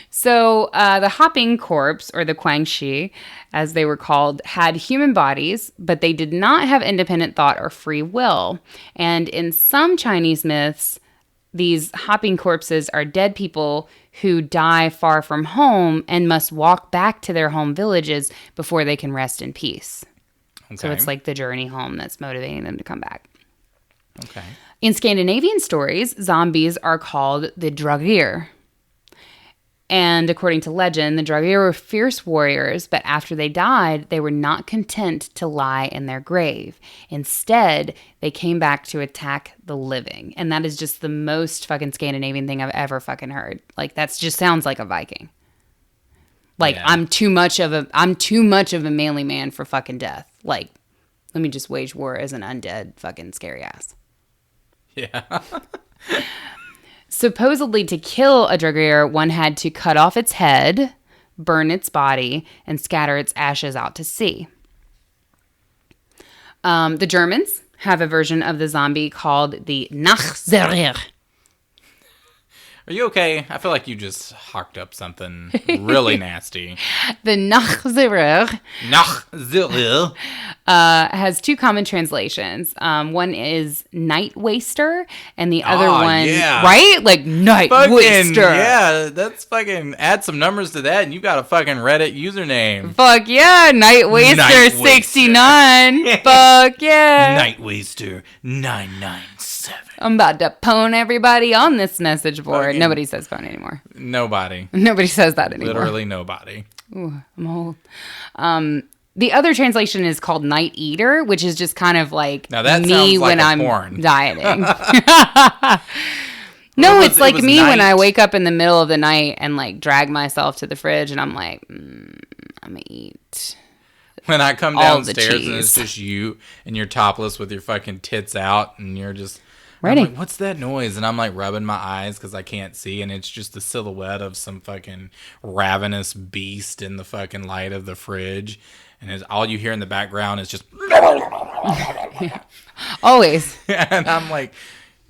[SPEAKER 1] So the hopping corpse, or the Quangxi, as they were called, had human bodies, but they did not have independent thought or free will. And in some Chinese myths, these hopping corpses are dead people who die far from home and must walk back to their home villages before they can rest in peace. Okay. So it's like the journey home that's motivating them to come back.
[SPEAKER 2] Okay.
[SPEAKER 1] In Scandinavian stories, zombies are called the dragir. And according to legend, the dragir were fierce warriors, but after they died, they were not content to lie in their grave. Instead, they came back to attack the living. And that is just the most fucking Scandinavian thing I've ever fucking heard. That just sounds like a Viking. I'm too much of a manly man for fucking death. Let me just wage war as an undead fucking scary ass.
[SPEAKER 2] Yeah.
[SPEAKER 1] Supposedly, to kill a dragir, one had to cut off its head, burn its body, and scatter its ashes out to sea. The Germans have a version of the zombie called the Nighteater.
[SPEAKER 2] Are you okay? I feel like you just hawked up something really nasty.
[SPEAKER 1] The Nighteater
[SPEAKER 2] Nighteater.
[SPEAKER 1] has two common translations. One is night waster, and the other one, right? Like night waster.
[SPEAKER 2] Yeah, that's fucking, add some numbers to that, and you got a fucking Reddit username.
[SPEAKER 1] Fuck yeah, night waster 69. Fuck yeah.
[SPEAKER 2] Night waster 997.
[SPEAKER 1] I'm about to pwn everybody on this message board.
[SPEAKER 2] Fucking
[SPEAKER 1] Nobody says phone anymore.
[SPEAKER 2] Nobody.
[SPEAKER 1] Nobody says that anymore.
[SPEAKER 2] Literally nobody.
[SPEAKER 1] Ooh, I'm old. The other translation is called Nighteater, which is just kind of like
[SPEAKER 2] now that
[SPEAKER 1] me
[SPEAKER 2] sounds like
[SPEAKER 1] when I'm
[SPEAKER 2] porn.
[SPEAKER 1] dieting. No, it's like me when I wake up in the middle of the night and like drag myself to the fridge and I'm like, I'm gonna eat.
[SPEAKER 2] When I come downstairs and it's just you and you're topless with your fucking tits out and you're just
[SPEAKER 1] ready.
[SPEAKER 2] I'm like, what's that noise? And I'm like rubbing my eyes because I can't see, and it's just the silhouette of some fucking ravenous beast in the fucking light of the fridge, and all you hear in the background is just
[SPEAKER 1] always.
[SPEAKER 2] And I'm like,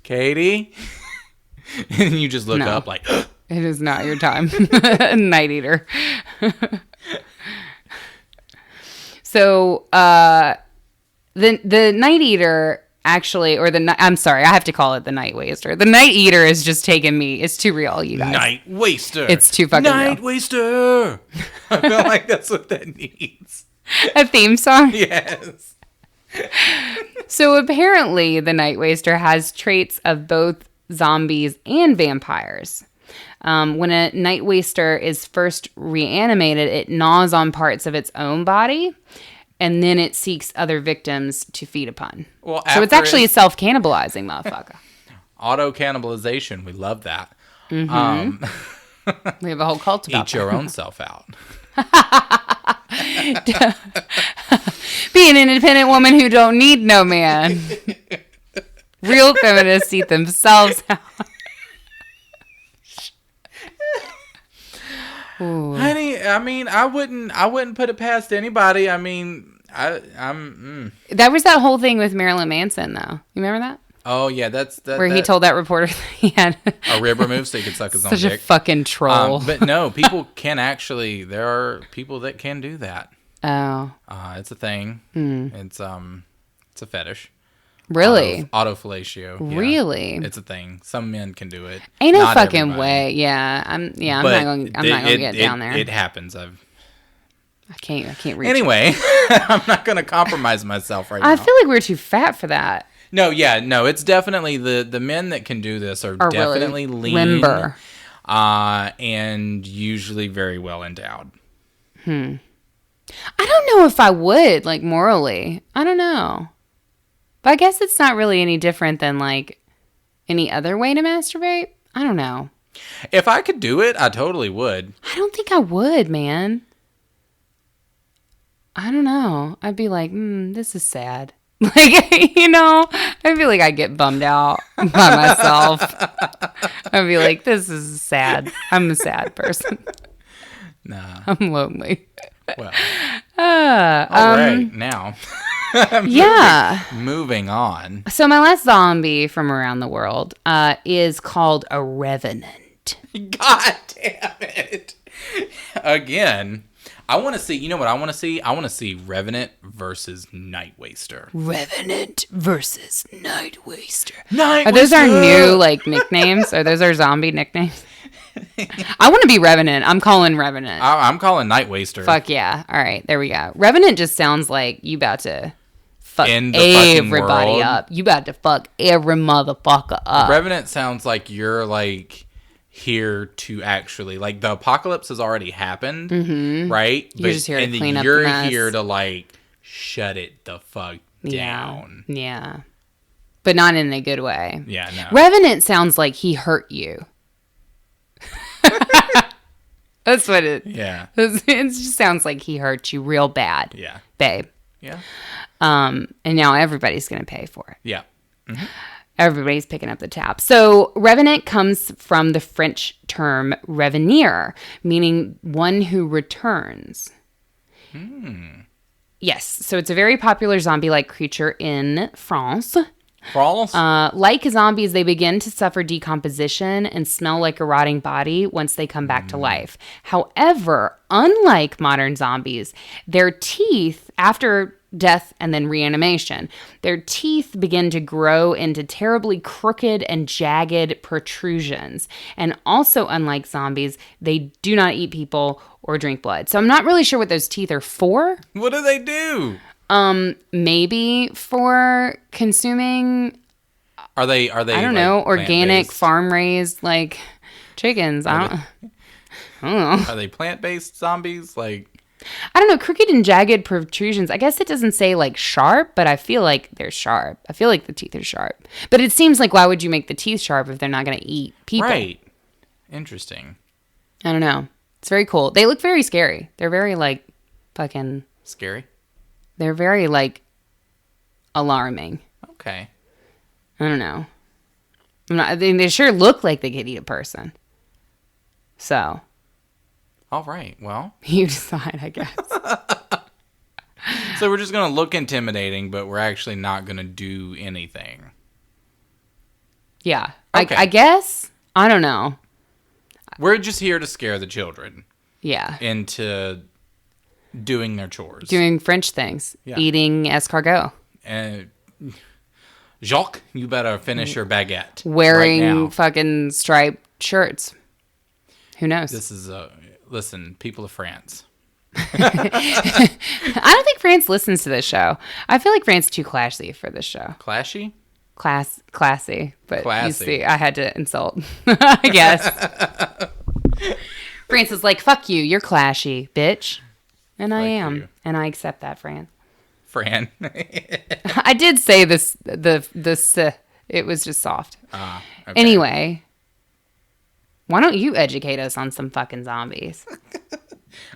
[SPEAKER 2] Katie, and you just look up like
[SPEAKER 1] it is not your time. Nighteater. So the Nighteater actually, or I'm sorry, I have to call it the Night Waster. The Nighteater is just taking me. It's too real, you guys.
[SPEAKER 2] Night Waster.
[SPEAKER 1] It's too fucking
[SPEAKER 2] Night
[SPEAKER 1] real.
[SPEAKER 2] Waster. I feel like that's what that needs.
[SPEAKER 1] A theme song?
[SPEAKER 2] Yes.
[SPEAKER 1] So apparently the Night Waster has traits of both zombies and vampires. When a Night Waster is first reanimated, it gnaws on parts of its own body, and then it seeks other victims to feed upon.
[SPEAKER 2] Well,
[SPEAKER 1] so it's actually a self-cannibalizing motherfucker.
[SPEAKER 2] Auto-cannibalization. We love that.
[SPEAKER 1] Mm-hmm. We have a whole cult about
[SPEAKER 2] Eat your own self out.
[SPEAKER 1] Be an independent woman who don't need no man. Real feminists eat themselves out. Ooh.
[SPEAKER 2] Honey, I mean, I wouldn't put it past anybody. I mean,
[SPEAKER 1] That was that whole thing with Marilyn Manson, though. You remember that?
[SPEAKER 2] Oh yeah, that's
[SPEAKER 1] where he told that reporter that he had
[SPEAKER 2] a rib removed so he could suck his own dick.
[SPEAKER 1] Such a fucking troll.
[SPEAKER 2] But no, people can actually. There are people that can do that.
[SPEAKER 1] Oh,
[SPEAKER 2] it's a thing. It's a fetish.
[SPEAKER 1] Really?
[SPEAKER 2] Autofellatio. Yeah.
[SPEAKER 1] Really?
[SPEAKER 2] It's a thing. Some men can do it.
[SPEAKER 1] Ain't no
[SPEAKER 2] Not
[SPEAKER 1] fucking
[SPEAKER 2] everybody.
[SPEAKER 1] way. Yeah, I'm not going to get down there.
[SPEAKER 2] It happens.
[SPEAKER 1] I can't reach.
[SPEAKER 2] Anyway, I'm not going to compromise myself right now.
[SPEAKER 1] I feel like we're too fat for that.
[SPEAKER 2] No, it's definitely the men that can do this are definitely
[SPEAKER 1] really
[SPEAKER 2] lean,
[SPEAKER 1] limber,
[SPEAKER 2] and usually very well endowed.
[SPEAKER 1] I don't know if I would, like, morally. I don't know. But I guess it's not really any different than, like, any other way to masturbate. I don't know.
[SPEAKER 2] If I could do it, I totally would.
[SPEAKER 1] I don't think I would, man. I don't know. I'd be like, this is sad. Like, you know, I feel like I'd get bummed out by myself. I'd be like, this is sad. I'm a sad person.
[SPEAKER 2] Nah.
[SPEAKER 1] I'm lonely.
[SPEAKER 2] Well. All right, now. Moving on.
[SPEAKER 1] So my last zombie from around the world is called a revenant.
[SPEAKER 2] God damn it. Again, I want to see, you know what I want to see? I want to see Revenant versus Night Waster.
[SPEAKER 1] Revenant versus Night Waster.
[SPEAKER 2] Night
[SPEAKER 1] Are those
[SPEAKER 2] Waster!
[SPEAKER 1] our new, like, nicknames? Are those our zombie nicknames? I want to be Revenant. I'm calling Revenant.
[SPEAKER 2] I'm calling Night Waster.
[SPEAKER 1] Fuck yeah. All right, there we go. Revenant just sounds like you about to fuck everybody up. You about to fuck every motherfucker up.
[SPEAKER 2] Revenant sounds like you're, like, here to actually, like, the apocalypse has already happened, right?
[SPEAKER 1] You're just here to clean up the mess.
[SPEAKER 2] You're here to, like, shut it the fuck down.
[SPEAKER 1] Yeah. But not in a good way.
[SPEAKER 2] Yeah, no.
[SPEAKER 1] Revenant sounds like he hurt you. That's what it.
[SPEAKER 2] Yeah.
[SPEAKER 1] It just sounds like he hurt you real bad.
[SPEAKER 2] Yeah.
[SPEAKER 1] Babe.
[SPEAKER 2] Yeah.
[SPEAKER 1] And now everybody's going to pay for it.
[SPEAKER 2] Yeah. Mm-hmm.
[SPEAKER 1] Everybody's picking up the tab. So revenant comes from the French term revenir, meaning one who returns. Yes. So it's a very popular zombie-like creature in France.
[SPEAKER 2] Crawls?
[SPEAKER 1] Like zombies, they begin to suffer decomposition and smell like a rotting body once they come back to life. However, unlike modern zombies, their teeth, after death and then reanimation, their teeth begin to grow into terribly crooked and jagged protrusions. And also, unlike zombies, they do not eat people or drink blood. So I'm not really sure what those teeth are for.
[SPEAKER 2] What do they do?
[SPEAKER 1] Maybe for consuming.
[SPEAKER 2] Are they?
[SPEAKER 1] I don't know. Organic, farm raised like chickens. I don't know.
[SPEAKER 2] Are they plant based zombies? Like,
[SPEAKER 1] I don't know. Crooked and jagged protrusions. I guess it doesn't say like sharp, but I feel like they're sharp. I feel like the teeth are sharp. But it seems like why would you make the teeth sharp if they're not going to eat people?
[SPEAKER 2] Right. Interesting.
[SPEAKER 1] I don't know. It's very cool. They look very scary. They're very like fucking
[SPEAKER 2] scary.
[SPEAKER 1] They're very, like, alarming.
[SPEAKER 2] Okay.
[SPEAKER 1] I don't know. They sure look like they could eat a person. So.
[SPEAKER 2] All right. Well.
[SPEAKER 1] You decide, I guess.
[SPEAKER 2] So we're just going to look intimidating, but we're actually not going to do anything.
[SPEAKER 1] Yeah.
[SPEAKER 2] Okay.
[SPEAKER 1] I guess. I don't know.
[SPEAKER 2] We're just here to scare the children.
[SPEAKER 1] Yeah.
[SPEAKER 2] Into doing their chores.
[SPEAKER 1] Doing French things. Yeah. Eating escargot.
[SPEAKER 2] Jacques, you better finish your baguette.
[SPEAKER 1] Wearing
[SPEAKER 2] right
[SPEAKER 1] fucking striped shirts. Who knows?
[SPEAKER 2] This is, listen, people of France.
[SPEAKER 1] I don't think France listens to this show. I feel like France is too classy for this show.
[SPEAKER 2] Classy?
[SPEAKER 1] Classy. But
[SPEAKER 2] classy.
[SPEAKER 1] You see, I had to insult, I guess. France is like, fuck you, you're clashy, bitch. And I am. You. And I accept that, Fran. I did say this, it was just soft. Okay. Anyway, why don't you educate us on some fucking zombies?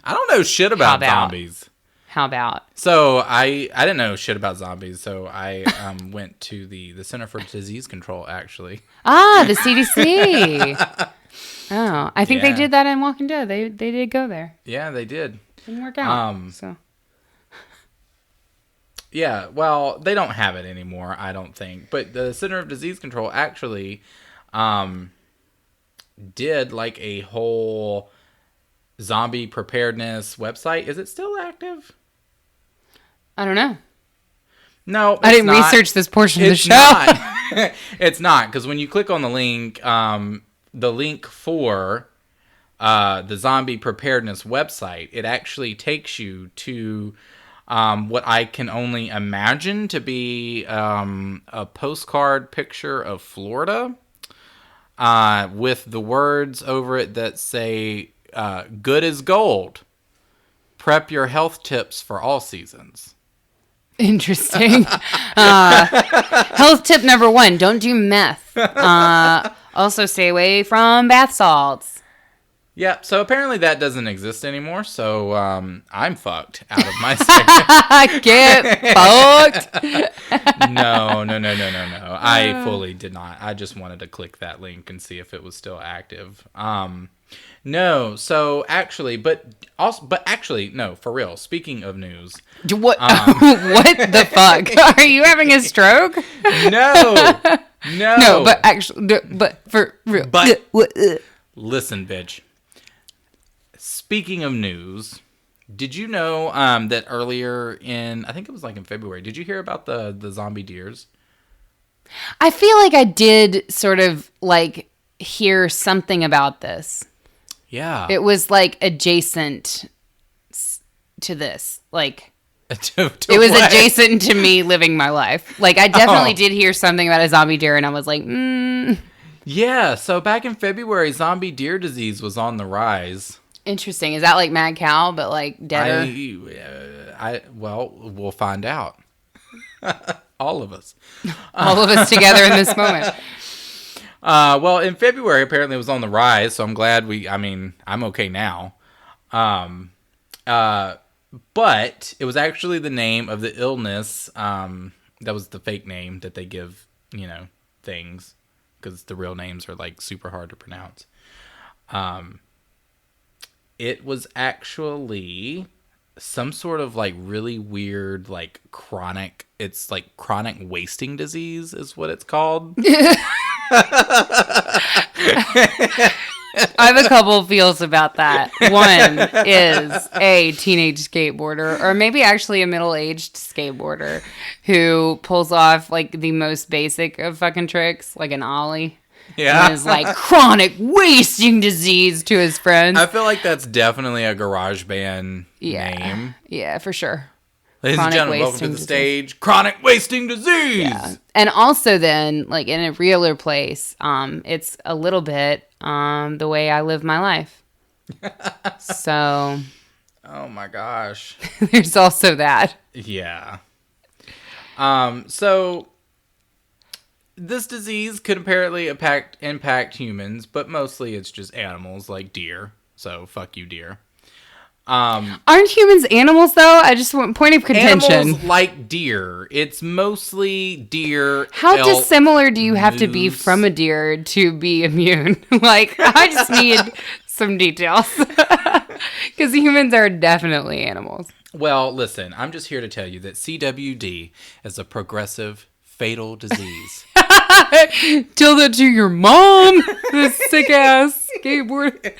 [SPEAKER 2] I don't know shit about zombies.
[SPEAKER 1] How about?
[SPEAKER 2] So I didn't know shit about zombies, so I went to the Center for Disease Control, actually.
[SPEAKER 1] Ah, the CDC. Oh, I think they did that in Walking Dead. They did go there.
[SPEAKER 2] Yeah, they did.
[SPEAKER 1] Didn't work out. So.
[SPEAKER 2] Yeah, well, they don't have it anymore, I don't think. But the Center of Disease Control actually did like a whole zombie preparedness website. Is it still active?
[SPEAKER 1] I don't know.
[SPEAKER 2] No,
[SPEAKER 1] I didn't research this portion of the show.
[SPEAKER 2] It's not, because when you click on the link for the zombie preparedness website, it actually takes you to what I can only imagine to be a postcard picture of Florida with the words over it that say, good as gold. Prep your health tips for all seasons.
[SPEAKER 1] Interesting. Health tip number 1, don't do meth. Also, stay away from bath salts.
[SPEAKER 2] Yeah, so apparently that doesn't exist anymore, so I'm fucked out of my segment.
[SPEAKER 1] Get fucked?
[SPEAKER 2] No. I fully did not. I just wanted to click that link and see if it was still active. No, so actually, no, for real. Speaking of news.
[SPEAKER 1] What? What the fuck? Are you having a stroke?
[SPEAKER 2] No,
[SPEAKER 1] but actually, but for real.
[SPEAKER 2] But listen, bitch. Speaking of news, did you know that earlier I think it was like in February, did you hear about the zombie deers?
[SPEAKER 1] I feel like I did sort of like hear something about this.
[SPEAKER 2] Yeah.
[SPEAKER 1] It was like adjacent to this. Like, it was what? Adjacent to me living my life. Like, I definitely did hear something about a zombie deer, and I was like,
[SPEAKER 2] Yeah, so back in February, zombie deer disease was on the rise.
[SPEAKER 1] Interesting. Is that like mad cow, but like deader?
[SPEAKER 2] Well, we'll find out. All of us.
[SPEAKER 1] All of us together in this moment.
[SPEAKER 2] Well, in February, apparently it was on the rise, so I'm glad I'm okay now. But it was actually the name of the illness. That was the fake name that they give, things, because the real names are like super hard to pronounce. It was actually some sort of like really weird like chronic. It's like chronic wasting disease is what it's called.
[SPEAKER 1] I have a couple feels about that. One is a teenage skateboarder, or maybe actually a middle-aged skateboarder, who pulls off like the most basic of fucking tricks, like an ollie.
[SPEAKER 2] Yeah.
[SPEAKER 1] And is like chronic wasting disease to his friends.
[SPEAKER 2] I feel like that's definitely a garage band name.
[SPEAKER 1] Yeah, for sure.
[SPEAKER 2] Ladies and gentlemen, welcome to the stage, Chronic Wasting Disease. Yeah.
[SPEAKER 1] And also then, like in a realer place, it's a little bit the way I live my life. So.
[SPEAKER 2] Oh my gosh.
[SPEAKER 1] There's also that.
[SPEAKER 2] Yeah. So this disease could apparently impact humans, but mostly it's just animals like deer. So fuck you, deer.
[SPEAKER 1] Aren't humans animals though? I just want point of contention.
[SPEAKER 2] Animals like deer. It's mostly deer.
[SPEAKER 1] How
[SPEAKER 2] elk,
[SPEAKER 1] dissimilar do you have to be
[SPEAKER 2] moose.
[SPEAKER 1] from a deer to be immune? Like, I just need some details. Because humans are definitely animals.
[SPEAKER 2] Well, listen, I'm just here to tell you that CWD is a progressive fatal disease.
[SPEAKER 1] Tell that to your mom, this sick ass skateboard.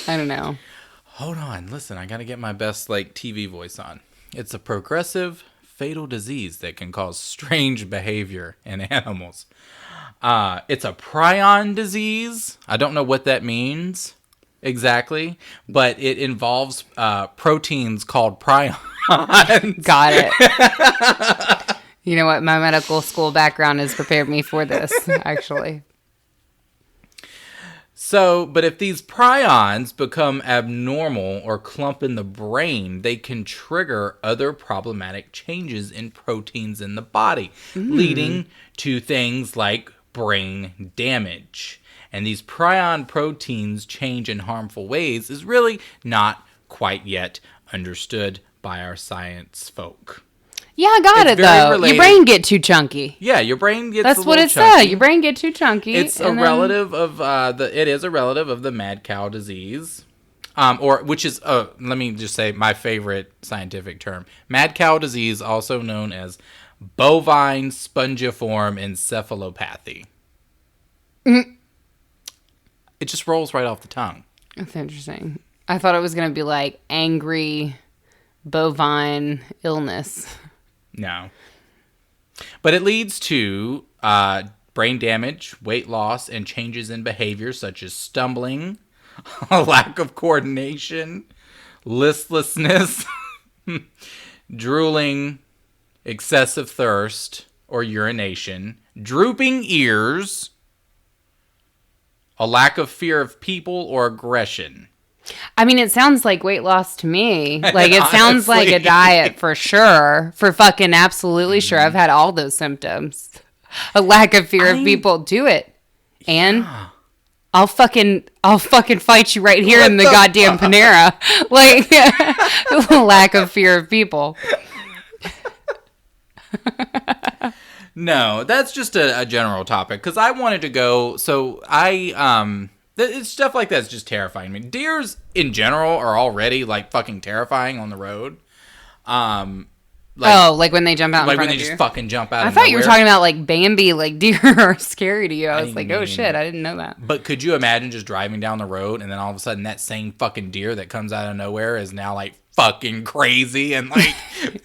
[SPEAKER 1] I don't know.
[SPEAKER 2] Hold on, listen, I gotta get my best like TV voice on. It's a progressive fatal disease that can cause strange behavior in animals. It's a prion disease. I don't know what that means exactly, but it involves proteins called prions.
[SPEAKER 1] Got it. You know what? My medical school background has prepared me for this, actually.
[SPEAKER 2] So, but if these prions become abnormal or clump in the brain, they can trigger other problematic changes in proteins in the body, leading to things like brain damage. And these prion proteins change in harmful ways is really not quite yet understood by our science folk.
[SPEAKER 1] Yeah, I got it though.
[SPEAKER 2] Related.
[SPEAKER 1] Your brain get too chunky.
[SPEAKER 2] Yeah, your brain gets.
[SPEAKER 1] That's
[SPEAKER 2] a
[SPEAKER 1] what it
[SPEAKER 2] chunky.
[SPEAKER 1] said. Your brain get too chunky.
[SPEAKER 2] It's a relative of It is a relative of the mad cow disease, which is let me just say my favorite scientific term: mad cow disease, also known as bovine spongiform encephalopathy. It just rolls right off the tongue.
[SPEAKER 1] That's interesting. I thought it was gonna be like angry bovine illness.
[SPEAKER 2] No. But it leads to brain damage, weight loss, and changes in behavior such as stumbling, a lack of coordination, listlessness, drooling, excessive thirst or urination, drooping ears, a lack of fear of people or aggression.
[SPEAKER 1] I mean, it sounds like weight loss to me. Like, it sounds like a diet for sure. For fucking absolutely sure. I've had all those symptoms. A lack of fear of people. Do it. And I'll fucking fight you right here in the goddamn Panera. Like, lack of fear of people.
[SPEAKER 2] No, that's just a general topic. Because I wanted to go... So, it's stuff like that's just terrifying me. Deers in general are already like fucking terrifying on the road.
[SPEAKER 1] Like when they jump out in front of you. Like when they
[SPEAKER 2] just fucking jump out.
[SPEAKER 1] I thought you were talking about like Bambi, like deer are scary to you. I was like, oh shit, I didn't know that.
[SPEAKER 2] But could you imagine just driving down the road and then all of a sudden that same fucking deer that comes out of nowhere is now like fucking crazy and like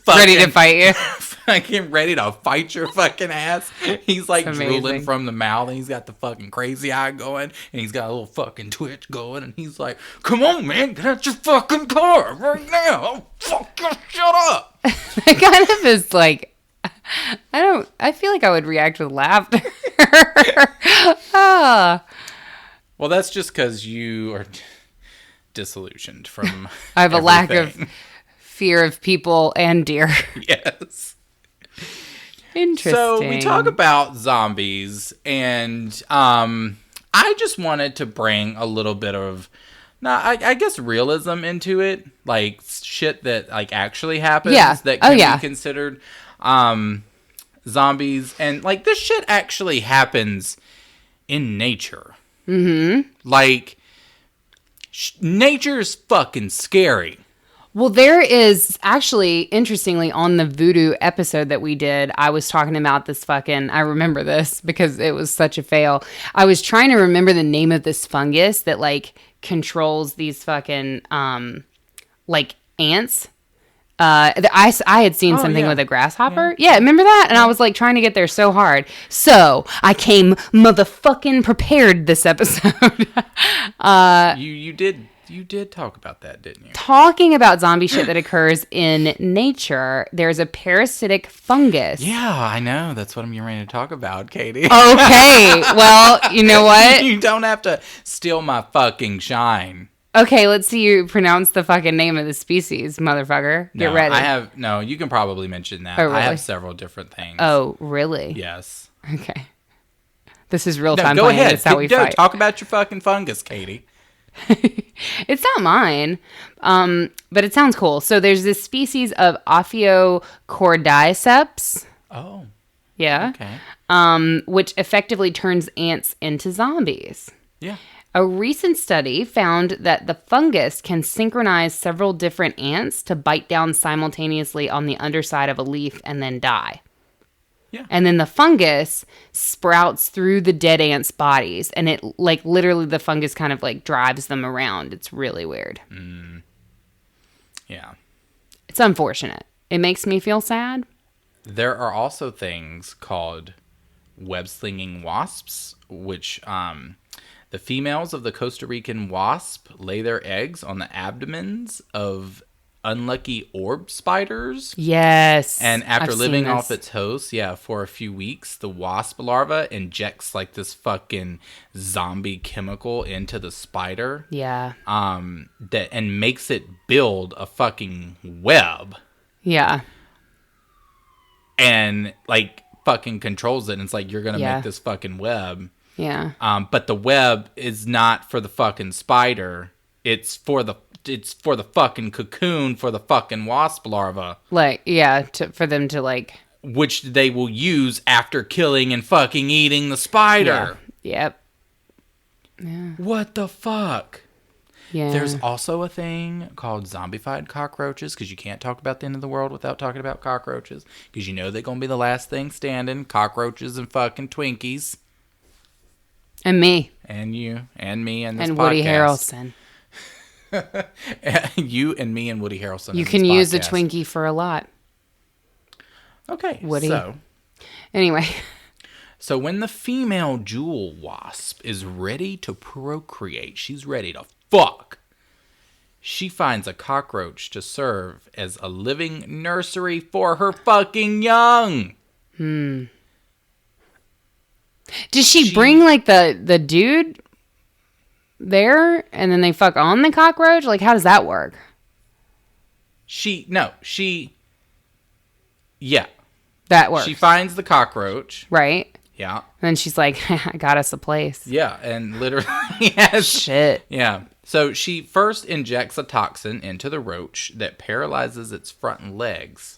[SPEAKER 1] ready to fight you?
[SPEAKER 2] Fucking ready to fight your fucking ass. He's like drooling from the mouth and he's got the fucking crazy eye going and he's got a little fucking twitch going and he's like, come on man, get out your fucking car right now. Oh, fucking shut up.
[SPEAKER 1] That kind of is like, I feel like I would react with laughter.
[SPEAKER 2] Well, that's just because you are disillusioned from
[SPEAKER 1] I have a lack of fear of people and deer.
[SPEAKER 2] Yes.
[SPEAKER 1] Interesting.
[SPEAKER 2] So we talk about zombies, and I just wanted to bring a little bit of, I guess, realism into it, like shit that like actually happens that can be considered zombies, and like this shit actually happens in nature. Mm-hmm. Like nature's fucking scary.
[SPEAKER 1] Well, there is actually, interestingly, on the voodoo episode that we did, I was talking about this I remember this because it was such a fail. I was trying to remember the name of this fungus that like controls these fucking, like ants. I had seen something with a grasshopper. Yeah, remember that? And I was like trying to get there so hard. So I came motherfucking prepared this episode.
[SPEAKER 2] You did talk about that, didn't you?
[SPEAKER 1] Talking about zombie shit that occurs in nature, there's a parasitic fungus.
[SPEAKER 2] Yeah, I know. That's what I'm getting ready to talk about, Katie.
[SPEAKER 1] Okay, well, you know what?
[SPEAKER 2] You don't have to steal my fucking shine.
[SPEAKER 1] Okay, let's see you pronounce the fucking name of the species, motherfucker. Get ready.
[SPEAKER 2] You can probably mention that.
[SPEAKER 1] Oh, really?
[SPEAKER 2] I have several different things.
[SPEAKER 1] Oh, really?
[SPEAKER 2] Yes.
[SPEAKER 1] Okay. This is real time.
[SPEAKER 2] Go ahead.
[SPEAKER 1] It's how we fight.
[SPEAKER 2] Talk about your fucking fungus, Katie.
[SPEAKER 1] It's not mine, but it sounds cool. So there's this species of Ophiocordyceps.
[SPEAKER 2] Oh.
[SPEAKER 1] Yeah.
[SPEAKER 2] Okay.
[SPEAKER 1] Which effectively turns ants into zombies.
[SPEAKER 2] Yeah.
[SPEAKER 1] A recent study found that the fungus can synchronize several different ants to bite down simultaneously on the underside of a leaf and then die.
[SPEAKER 2] Yeah.
[SPEAKER 1] And then the fungus sprouts through the dead ants' bodies. And it, like, literally the fungus kind of, like, drives them around. It's really weird.
[SPEAKER 2] Yeah.
[SPEAKER 1] It's unfortunate. It makes me feel sad.
[SPEAKER 2] There are also things called web-slinging wasps, which the females of the Costa Rican wasp lay their eggs on the abdomens of unlucky orb spiders.
[SPEAKER 1] Yes.
[SPEAKER 2] And after living off its host, for a few weeks, the wasp larva injects like this fucking zombie chemical into the spider.
[SPEAKER 1] Yeah.
[SPEAKER 2] And makes it build a fucking web.
[SPEAKER 1] Yeah.
[SPEAKER 2] And like fucking controls it. And it's like, you're gonna make this fucking web.
[SPEAKER 1] Yeah.
[SPEAKER 2] But the web is not for the fucking spider. It's for the fucking cocoon for the fucking wasp larva.
[SPEAKER 1] Like, yeah, for them to, like...
[SPEAKER 2] Which they will use after killing and fucking eating the spider.
[SPEAKER 1] Yeah. Yep. Yeah.
[SPEAKER 2] What the fuck?
[SPEAKER 1] Yeah.
[SPEAKER 2] There's also a thing called zombified cockroaches, because you can't talk about the end of the world without talking about cockroaches, because you know they're going to be the last thing standing. Cockroaches and fucking Twinkies.
[SPEAKER 1] And me.
[SPEAKER 2] And you. And me and this
[SPEAKER 1] and
[SPEAKER 2] podcast.
[SPEAKER 1] Woody Harrelson.
[SPEAKER 2] You and me and Woody Harrelson.
[SPEAKER 1] You can use a Twinkie for a lot.
[SPEAKER 2] Okay,
[SPEAKER 1] Woody.
[SPEAKER 2] So
[SPEAKER 1] anyway.
[SPEAKER 2] So when the female jewel wasp is ready to procreate, she's ready to fuck. She finds a cockroach to serve as a living nursery for her fucking young.
[SPEAKER 1] Does she bring like the dude there and then they fuck on the cockroach? Like, how does that work?
[SPEAKER 2] Yeah.
[SPEAKER 1] That works.
[SPEAKER 2] She finds the cockroach.
[SPEAKER 1] Right.
[SPEAKER 2] Yeah.
[SPEAKER 1] And then she's like, I got us a place.
[SPEAKER 2] Yeah, and literally yes.
[SPEAKER 1] Shit.
[SPEAKER 2] Yeah. So she first injects a toxin into the roach that paralyzes its front legs.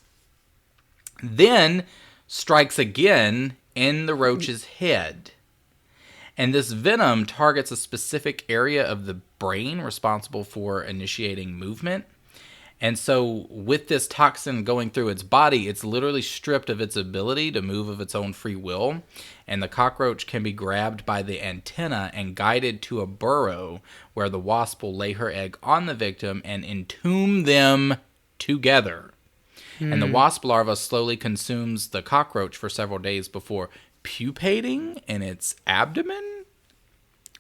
[SPEAKER 2] Then strikes again in the roach's head. And this venom targets a specific area of the brain responsible for initiating movement. And so with this toxin going through its body, it's literally stripped of its ability to move of its own free will. And the cockroach can be grabbed by the antenna and guided to a burrow where the wasp will lay her egg on the victim and entomb them together. And the wasp larva slowly consumes the cockroach for several days before pupating in its abdomen.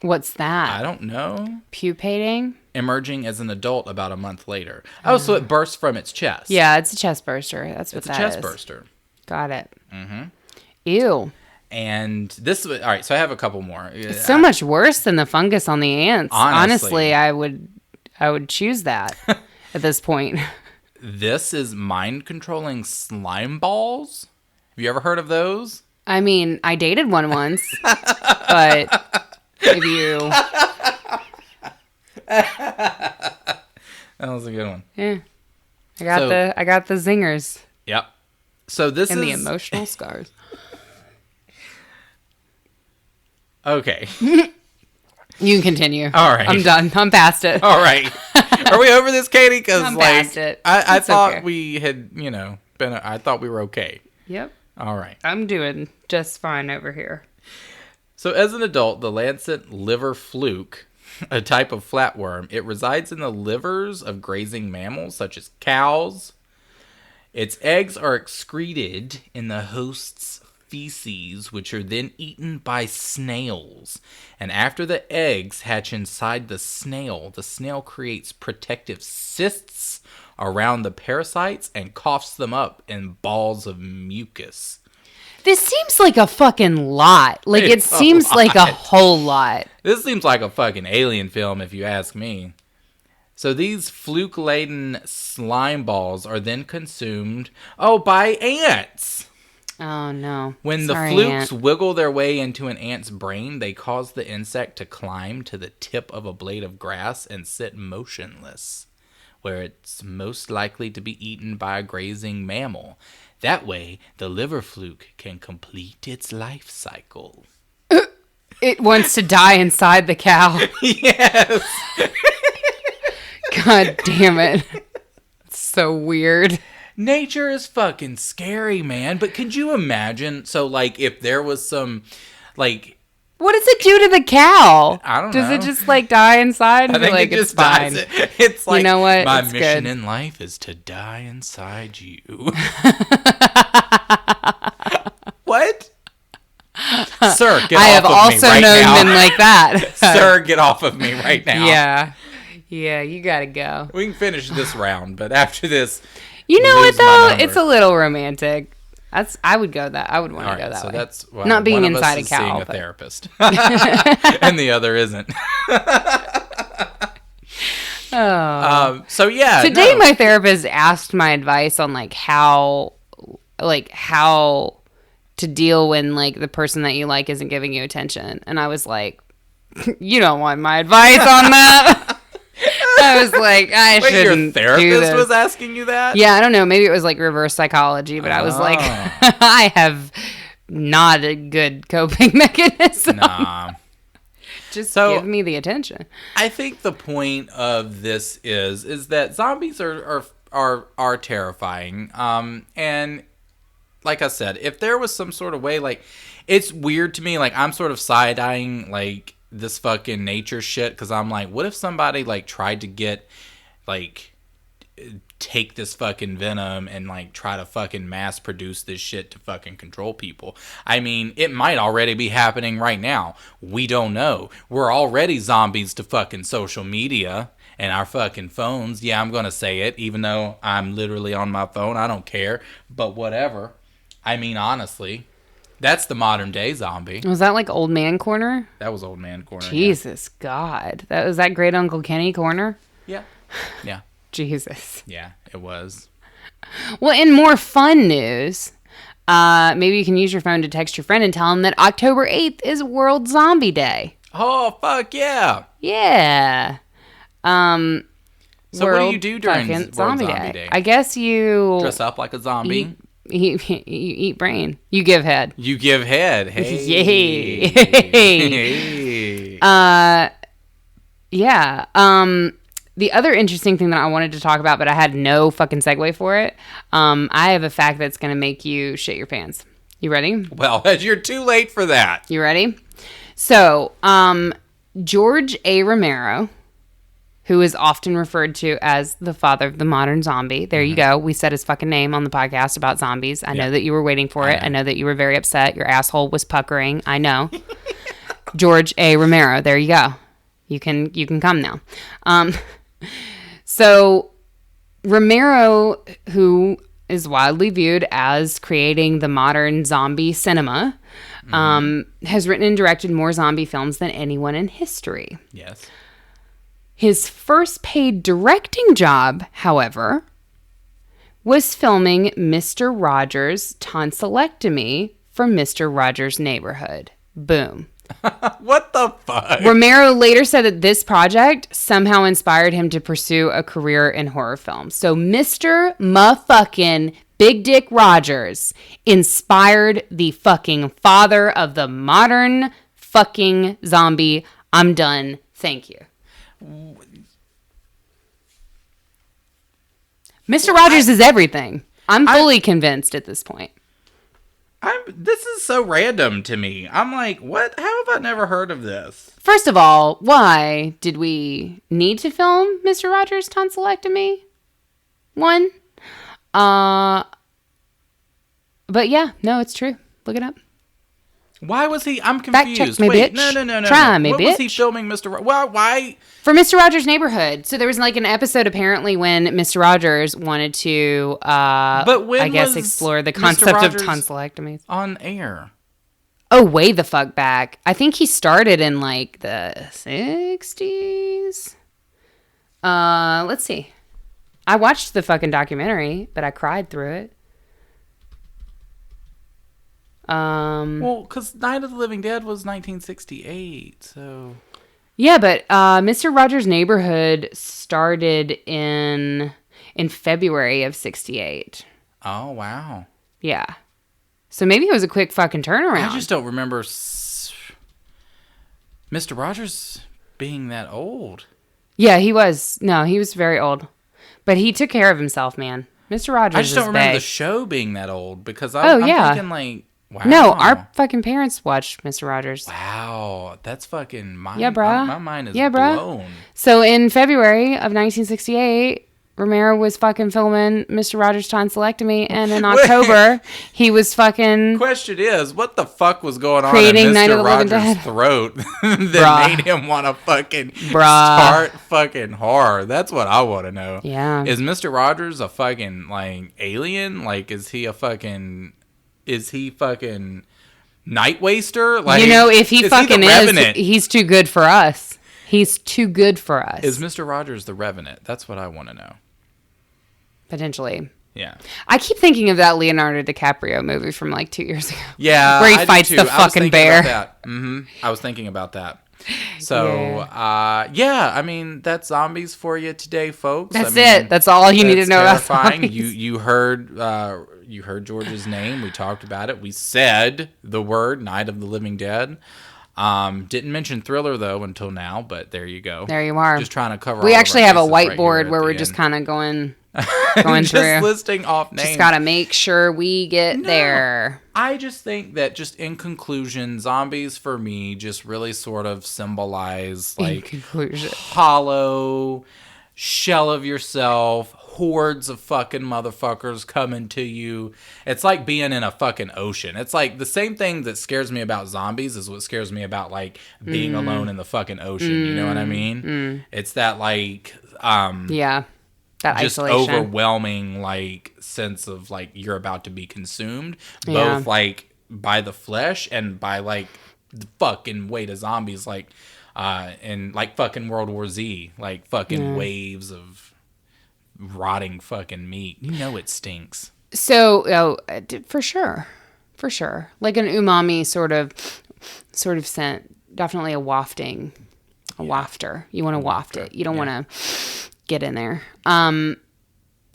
[SPEAKER 1] What's that?
[SPEAKER 2] I don't know.
[SPEAKER 1] Pupating?
[SPEAKER 2] Emerging as an adult about a month later. Oh, so it bursts from its chest.
[SPEAKER 1] Yeah, it's a chest burster. That's what that is.
[SPEAKER 2] It's a chest burster.
[SPEAKER 1] Got it.
[SPEAKER 2] Mm-hmm.
[SPEAKER 1] Ew.
[SPEAKER 2] And this, all right, so I have a couple more.
[SPEAKER 1] It's so much worse than the fungus on the ants. Honestly, I would choose that at this point.
[SPEAKER 2] This is mind-controlling slime balls. Have you ever heard of those?
[SPEAKER 1] I mean, I dated one once, but if you...
[SPEAKER 2] That was a good one.
[SPEAKER 1] Yeah. I got the zingers.
[SPEAKER 2] Yep. So this
[SPEAKER 1] and the emotional scars.
[SPEAKER 2] Okay.
[SPEAKER 1] You can continue.
[SPEAKER 2] All right.
[SPEAKER 1] I'm done. I'm past it.
[SPEAKER 2] All right. Are we over this, Katie? Because
[SPEAKER 1] I'm past it.
[SPEAKER 2] I thought
[SPEAKER 1] okay.
[SPEAKER 2] we had, been. I thought we were okay.
[SPEAKER 1] Yep.
[SPEAKER 2] All right.
[SPEAKER 1] I'm doing just fine over here.
[SPEAKER 2] So as an adult, the lancet liver fluke, a type of flatworm, it resides in the livers of grazing mammals such as cows. Its eggs are excreted in the host's feces, which are then eaten by snails. And after the eggs hatch inside the snail creates protective cysts around the parasites and coughs them up in balls of mucus.
[SPEAKER 1] This seems like a fucking lot. Like, it seems like a whole lot.
[SPEAKER 2] This seems like a fucking alien film, if you ask me. So these fluke-laden slime balls are then consumed, by ants.
[SPEAKER 1] Oh, no.
[SPEAKER 2] When
[SPEAKER 1] Sorry,
[SPEAKER 2] the flukes
[SPEAKER 1] Ant.
[SPEAKER 2] wiggle their way into an ant's brain, they cause the insect to climb to the tip of a blade of grass and sit motionless, where it's most likely to be eaten by a grazing mammal. That way, the liver fluke can complete its life cycle.
[SPEAKER 1] It wants to die inside the cow.
[SPEAKER 2] Yes!
[SPEAKER 1] God damn it. It's so weird.
[SPEAKER 2] Nature is fucking scary, man. But could you imagine? So, like, if there was some, like...
[SPEAKER 1] What does it do to the cow?
[SPEAKER 2] I don't
[SPEAKER 1] Does
[SPEAKER 2] know.
[SPEAKER 1] it just, like, die inside?
[SPEAKER 2] I think
[SPEAKER 1] like,
[SPEAKER 2] it just
[SPEAKER 1] it's fine.
[SPEAKER 2] dies. It's like,
[SPEAKER 1] you know what?
[SPEAKER 2] My
[SPEAKER 1] it's
[SPEAKER 2] mission
[SPEAKER 1] good.
[SPEAKER 2] in life is to die inside you. What? Sir, get
[SPEAKER 1] I
[SPEAKER 2] off
[SPEAKER 1] have
[SPEAKER 2] of
[SPEAKER 1] also
[SPEAKER 2] me right
[SPEAKER 1] known
[SPEAKER 2] now.
[SPEAKER 1] men like that.
[SPEAKER 2] Sir, get off of me right now.
[SPEAKER 1] Yeah. Yeah, you gotta go.
[SPEAKER 2] We can finish this round, but after this...
[SPEAKER 1] You know what,
[SPEAKER 2] lose my
[SPEAKER 1] though?
[SPEAKER 2] number.
[SPEAKER 1] It's a little romantic. I would go that. I would want
[SPEAKER 2] All
[SPEAKER 1] to go
[SPEAKER 2] right,
[SPEAKER 1] that
[SPEAKER 2] so
[SPEAKER 1] way.
[SPEAKER 2] that's
[SPEAKER 1] Not being
[SPEAKER 2] one of
[SPEAKER 1] inside
[SPEAKER 2] us
[SPEAKER 1] a cow,
[SPEAKER 2] is seeing a
[SPEAKER 1] but-
[SPEAKER 2] therapist, and the other isn't. So yeah.
[SPEAKER 1] Today,
[SPEAKER 2] no.
[SPEAKER 1] my therapist asked my advice on how to deal when like the person that you like isn't giving you attention, and I was like, "You don't want my advice on that." I was like, "I
[SPEAKER 2] Wait, your
[SPEAKER 1] shouldn't do
[SPEAKER 2] therapist
[SPEAKER 1] this."
[SPEAKER 2] was asking you that?
[SPEAKER 1] Yeah, I don't know. Maybe it was like reverse psychology, but I was like, I have not a good coping mechanism.
[SPEAKER 2] Nah.
[SPEAKER 1] Just
[SPEAKER 2] So-
[SPEAKER 1] give me the attention.
[SPEAKER 2] I think the point of this is that zombies are terrifying. And like I said, if there was some sort of way, like, it's weird to me. Like, I'm sort of side-eyeing like this fucking nature shit because I'm like, what if somebody like tried to get like take this fucking venom and like try to fucking mass produce this shit to fucking control people? I mean, it might already be happening right now. We don't know. We're already zombies to fucking social media and our fucking phones. Yeah, I'm gonna say it, even though I'm literally on my phone. I don't care, but whatever. I mean, honestly, that's the modern day zombie.
[SPEAKER 1] Was that like old man corner?
[SPEAKER 2] That was old man corner.
[SPEAKER 1] Jesus God. That was that great Uncle Kenny corner?
[SPEAKER 2] Yeah. Yeah.
[SPEAKER 1] Jesus.
[SPEAKER 2] Yeah, it was.
[SPEAKER 1] Well, in more fun news, maybe you can use your phone to text your friend and tell him that October 8th is World Zombie Day.
[SPEAKER 2] Oh, fuck yeah.
[SPEAKER 1] Yeah.
[SPEAKER 2] So what do
[SPEAKER 1] World
[SPEAKER 2] you do during
[SPEAKER 1] fucking
[SPEAKER 2] World
[SPEAKER 1] Zombie
[SPEAKER 2] Zombie
[SPEAKER 1] Day?
[SPEAKER 2] Day?
[SPEAKER 1] I guess you
[SPEAKER 2] Dress up like a zombie.
[SPEAKER 1] you eat brain. You give head.
[SPEAKER 2] You give head. Hey.
[SPEAKER 1] Yay.
[SPEAKER 2] Hey.
[SPEAKER 1] Yeah. The other interesting thing that I wanted to talk about, but I had no fucking segue for it. I have a fact that's going to make you shit your pants. You ready?
[SPEAKER 2] Well, you're too late for that.
[SPEAKER 1] You ready? So, George A. Romero, who is often referred to as the father of the modern zombie. There you go. We said his fucking name on the podcast about zombies. I know that you were waiting for it. I know that you were very upset. Your asshole was puckering. I know. George A. Romero. There you go. You can come now. So Romero, who is widely viewed as creating the modern zombie cinema, has written and directed more zombie films than anyone in history.
[SPEAKER 2] Yes.
[SPEAKER 1] His first paid directing job, however, was filming Mr. Rogers' tonsillectomy for Mr. Rogers' Neighborhood. Boom.
[SPEAKER 2] What the fuck?
[SPEAKER 1] Romero later said that this project somehow inspired him to pursue a career in horror films. So Mr. Motherfucking Big Dick Rogers inspired the fucking father of the modern fucking zombie. I'm done. Thank you. Mr. Rogers is everything. I'm fully convinced at this point.
[SPEAKER 2] This is so random to me. I'm like, what? How have I never heard of this?
[SPEAKER 1] First of all, why did we need to film Mr. Rogers' tonsillectomy? One. But yeah, no, it's true. Look it up.
[SPEAKER 2] Why was he? I'm
[SPEAKER 1] Fact
[SPEAKER 2] confused.
[SPEAKER 1] check me,
[SPEAKER 2] Wait,
[SPEAKER 1] bitch.
[SPEAKER 2] no.
[SPEAKER 1] Try me,
[SPEAKER 2] what
[SPEAKER 1] bitch.
[SPEAKER 2] was he filming, Mr. Well, why?
[SPEAKER 1] For Mr. Rogers' Neighborhood. So there was like an episode apparently when Mr. Rogers wanted to,
[SPEAKER 2] but when
[SPEAKER 1] I guess,
[SPEAKER 2] was
[SPEAKER 1] explore the
[SPEAKER 2] Mr.
[SPEAKER 1] concept of
[SPEAKER 2] Rogers
[SPEAKER 1] tonsillectomies.
[SPEAKER 2] On air.
[SPEAKER 1] Oh, way the fuck back. I think he started in like the 60s. Let's see. I watched the fucking documentary, but I cried through it.
[SPEAKER 2] Well, because Night of the Living Dead was 1968, so...
[SPEAKER 1] Yeah, but Mr. Rogers' Neighborhood started in February of 68.
[SPEAKER 2] Oh, wow.
[SPEAKER 1] Yeah. So maybe it was a quick fucking turnaround.
[SPEAKER 2] I just don't remember Mr. Rogers being that old.
[SPEAKER 1] Yeah, he was. No, he was very old. But he took care of himself, man. Mr. Rogers
[SPEAKER 2] I just don't remember
[SPEAKER 1] big.
[SPEAKER 2] the show being that old, because I'm thinking like... Wow.
[SPEAKER 1] No, our fucking parents watched Mr. Rogers.
[SPEAKER 2] Wow, that's fucking mind.
[SPEAKER 1] Yeah, bruh.
[SPEAKER 2] My mind is
[SPEAKER 1] bruh.
[SPEAKER 2] blown.
[SPEAKER 1] So in February of 1968, Romero was fucking filming Mr. Rogers' tonsillectomy, and in October, he was fucking...
[SPEAKER 2] Question is, what the fuck was going on
[SPEAKER 1] creating
[SPEAKER 2] in
[SPEAKER 1] Night of
[SPEAKER 2] Mr.
[SPEAKER 1] the Living
[SPEAKER 2] Rogers'
[SPEAKER 1] Dead.
[SPEAKER 2] throat that made him want to fucking start fucking horror? That's what I want to know.
[SPEAKER 1] Yeah.
[SPEAKER 2] Is Mr. Rogers a fucking, like, alien? Like, is he fucking night waster? Like,
[SPEAKER 1] you know, if he fucking is,
[SPEAKER 2] Revenant?
[SPEAKER 1] he's too good for us. He's too good for us.
[SPEAKER 2] Is Mr. Rogers the Revenant? That's what I want to know.
[SPEAKER 1] Potentially.
[SPEAKER 2] Yeah.
[SPEAKER 1] I keep thinking of that Leonardo DiCaprio movie from like 2 years ago.
[SPEAKER 2] Yeah.
[SPEAKER 1] Where he fights the fucking bear.
[SPEAKER 2] I was thinking about that. So, yeah, I mean, that's zombies for you today, folks.
[SPEAKER 1] That's it. That's all you need to know about zombies.
[SPEAKER 2] You heard George's name. We talked about it. We said the word Night of the Living Dead. Didn't mention Thriller though until now, but there you go.
[SPEAKER 1] There you are.
[SPEAKER 2] Just trying to cover.
[SPEAKER 1] We actually have a
[SPEAKER 2] right
[SPEAKER 1] whiteboard where we're
[SPEAKER 2] end.
[SPEAKER 1] just kind of going
[SPEAKER 2] just
[SPEAKER 1] through,
[SPEAKER 2] listing off names.
[SPEAKER 1] Just gotta make sure we get there.
[SPEAKER 2] I just think that, just in conclusion, zombies for me just really sort of symbolize like hollow shell of yourself, hordes of fucking motherfuckers coming to you. It's like being in a fucking ocean. It's like the same thing that scares me about zombies is what scares me about like being alone in the fucking ocean. You know what I mean? It's that like
[SPEAKER 1] that
[SPEAKER 2] just
[SPEAKER 1] isolation.
[SPEAKER 2] overwhelming like sense of like you're about to be consumed, both like by the flesh and by like the fucking weight of zombies, like in like fucking World War Z, like fucking waves of rotting fucking meat. You know it stinks.
[SPEAKER 1] So, for sure, like an umami sort of scent. Definitely a wafting, wafter. You want to waft it. You don't want to get in there.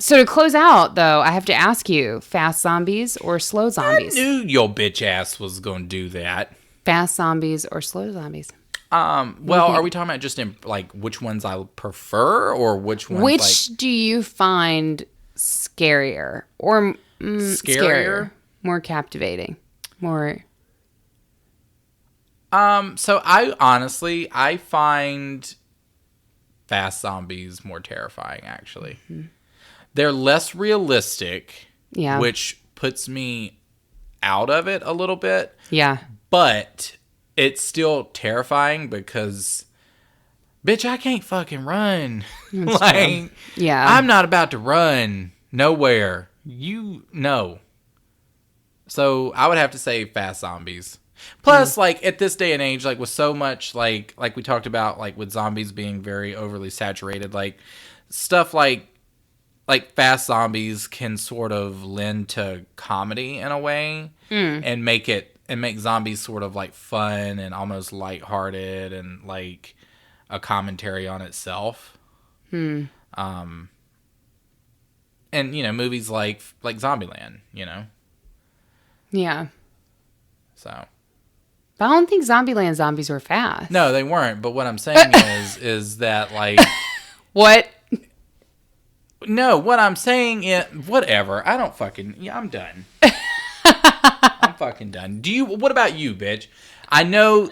[SPEAKER 1] So to close out, though, I have to ask you: fast zombies or slow zombies?
[SPEAKER 2] I knew your bitch ass was gonna do that.
[SPEAKER 1] Fast zombies or slow zombies?
[SPEAKER 2] Well, are we talking about just in like which ones I prefer, or which ones?
[SPEAKER 1] Which do you find scarier or scarier, more captivating, more?
[SPEAKER 2] So I find fast zombies more terrifying. Actually, they're less realistic.
[SPEAKER 1] Yeah,
[SPEAKER 2] which puts me out of it a little bit.
[SPEAKER 1] Yeah,
[SPEAKER 2] but it's still terrifying because, bitch, I can't fucking run. Like,
[SPEAKER 1] yeah,
[SPEAKER 2] I'm not about to run nowhere. You know. So I would have to say fast zombies. Plus, like, at this day and age, like, with so much, like we talked about, like, with zombies being very overly saturated, like, stuff like fast zombies can sort of lend to comedy in a way and make zombies sort of like fun and almost lighthearted and like a commentary on itself. And you know, movies like Zombieland, you know.
[SPEAKER 1] Yeah.
[SPEAKER 2] So.
[SPEAKER 1] But I don't think Zombieland zombies were fast.
[SPEAKER 2] No, they weren't. But what I'm saying is that like
[SPEAKER 1] what?
[SPEAKER 2] No, what I'm saying is, whatever. I don't fucking, yeah, I'm done. I'm fucking done. What about you, bitch? I know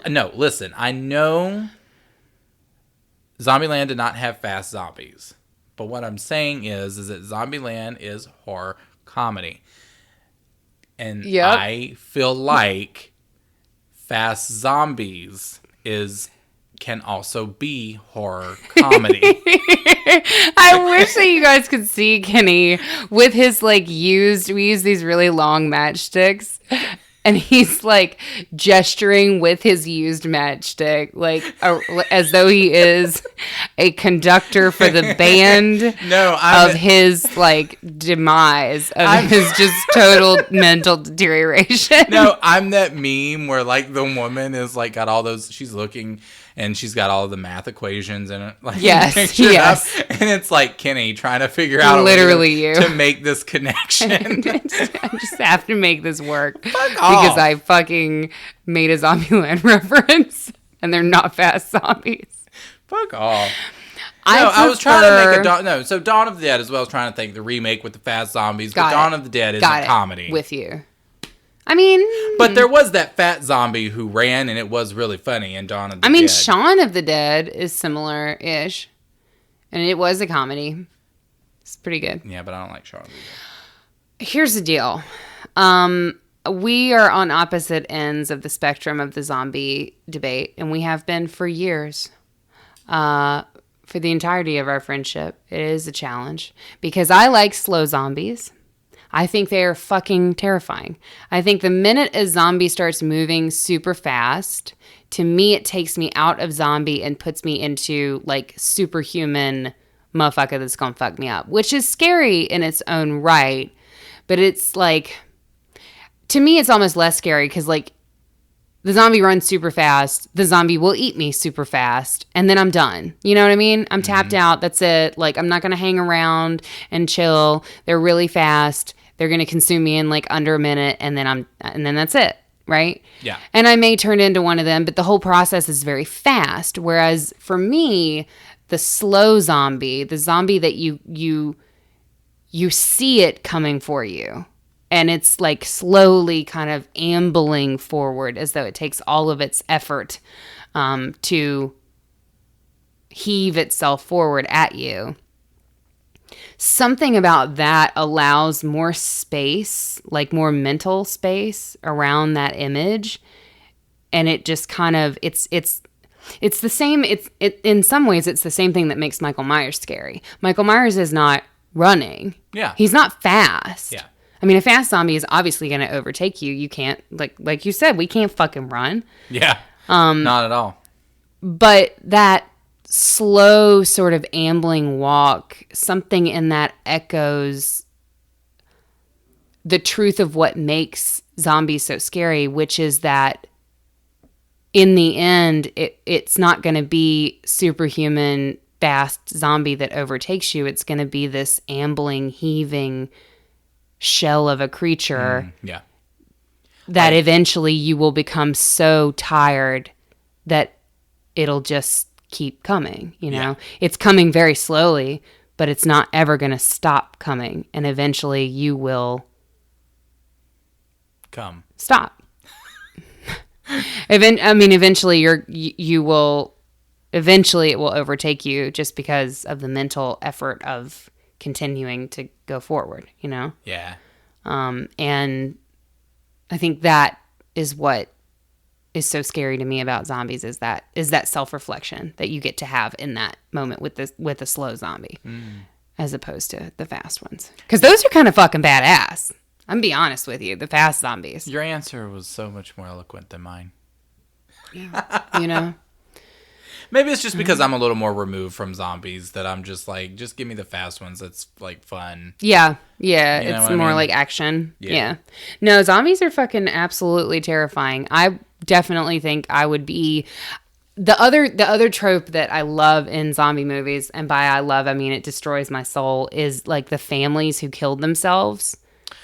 [SPEAKER 2] Zombieland did not have fast zombies. But what I'm saying is that Zombieland is horror comedy. And I feel like fast zombies can also be horror comedy.
[SPEAKER 1] I wish that you guys could see Kenny with his we use these really long matchsticks, and he's gesturing with his used matchstick, as though he is a conductor for the band of his demise, of his just total mental deterioration.
[SPEAKER 2] No, I'm that meme where the woman is got all those, she's looking and she's got all the math equations and
[SPEAKER 1] yes.
[SPEAKER 2] And it's Kenny trying to figure out
[SPEAKER 1] literally you
[SPEAKER 2] to make this connection.
[SPEAKER 1] I just have to make this work because I fucking made a Zombieland reference and they're not fast zombies.
[SPEAKER 2] Fuck off. I was trying to make so Dawn of the Dead as well. I was trying to think the remake with the fast zombies, but Dawn of the Dead is a comedy.
[SPEAKER 1] With you. I mean...
[SPEAKER 2] But there was that fat zombie who ran, and it was really funny in Dawn of the Dead.
[SPEAKER 1] I mean, Shaun of the Dead is similar-ish. And it was a comedy. It's pretty good.
[SPEAKER 2] Yeah, but I don't like Shaun of the Dead.
[SPEAKER 1] Here's the deal. We are on opposite ends of the spectrum of the zombie debate, and we have been for years. For the entirety of our friendship, it is a challenge. Because I like slow zombies. I think they are fucking terrifying. I think the minute a zombie starts moving super fast, to me it takes me out of zombie and puts me into superhuman motherfucker that's gonna fuck me up, which is scary in its own right. But it's to me it's almost less scary because the zombie runs super fast, the zombie will eat me super fast, and then I'm done. You know what I mean? I'm tapped out. That's it. I'm not going to hang around and chill. They're really fast. They're going to consume me in under a minute, and then that's it, right?
[SPEAKER 2] Yeah.
[SPEAKER 1] And I may turn into one of them, but the whole process is very fast. Whereas for me, the slow zombie, the zombie that you see it coming for you. And it's slowly kind of ambling forward as though it takes all of its effort to heave itself forward at you. Something about that allows more space, more mental space around that image. And it just kind of, it's the same, in some ways, it's the same thing that makes Michael Myers scary. Michael Myers is not running.
[SPEAKER 2] Yeah.
[SPEAKER 1] He's not fast.
[SPEAKER 2] Yeah.
[SPEAKER 1] I mean, a fast zombie is obviously going to overtake you. You can't, like you said, we can't fucking run.
[SPEAKER 2] Yeah, not at all.
[SPEAKER 1] But that slow sort of ambling walk, something in that echoes the truth of what makes zombies so scary, which is that in the end, it's not going to be superhuman, fast zombie that overtakes you. It's going to be this ambling, heaving shell of a creature that eventually you will become so tired that it'll just keep coming, It's coming very slowly, but it's not ever going to stop coming, and eventually you will stop. Eventually eventually it will overtake you just because of the mental effort of continuing to go forward,
[SPEAKER 2] Yeah.
[SPEAKER 1] And I think that is what is so scary to me about zombies is that self-reflection that you get to have in that moment with a slow zombie as opposed to the fast ones. Because those are kind of fucking badass. I'm gonna be honest with you, the fast zombies.
[SPEAKER 2] Your answer was so much more eloquent than mine.
[SPEAKER 1] Yeah.
[SPEAKER 2] Maybe it's just because I'm a little more removed from zombies that I'm just just give me the fast ones. That's fun.
[SPEAKER 1] Yeah. Yeah. It's more like action. Yeah. No, zombies are fucking absolutely terrifying. I definitely think I would be the other trope that I love in zombie movies, and by I love, I mean it destroys my soul, is the families who killed themselves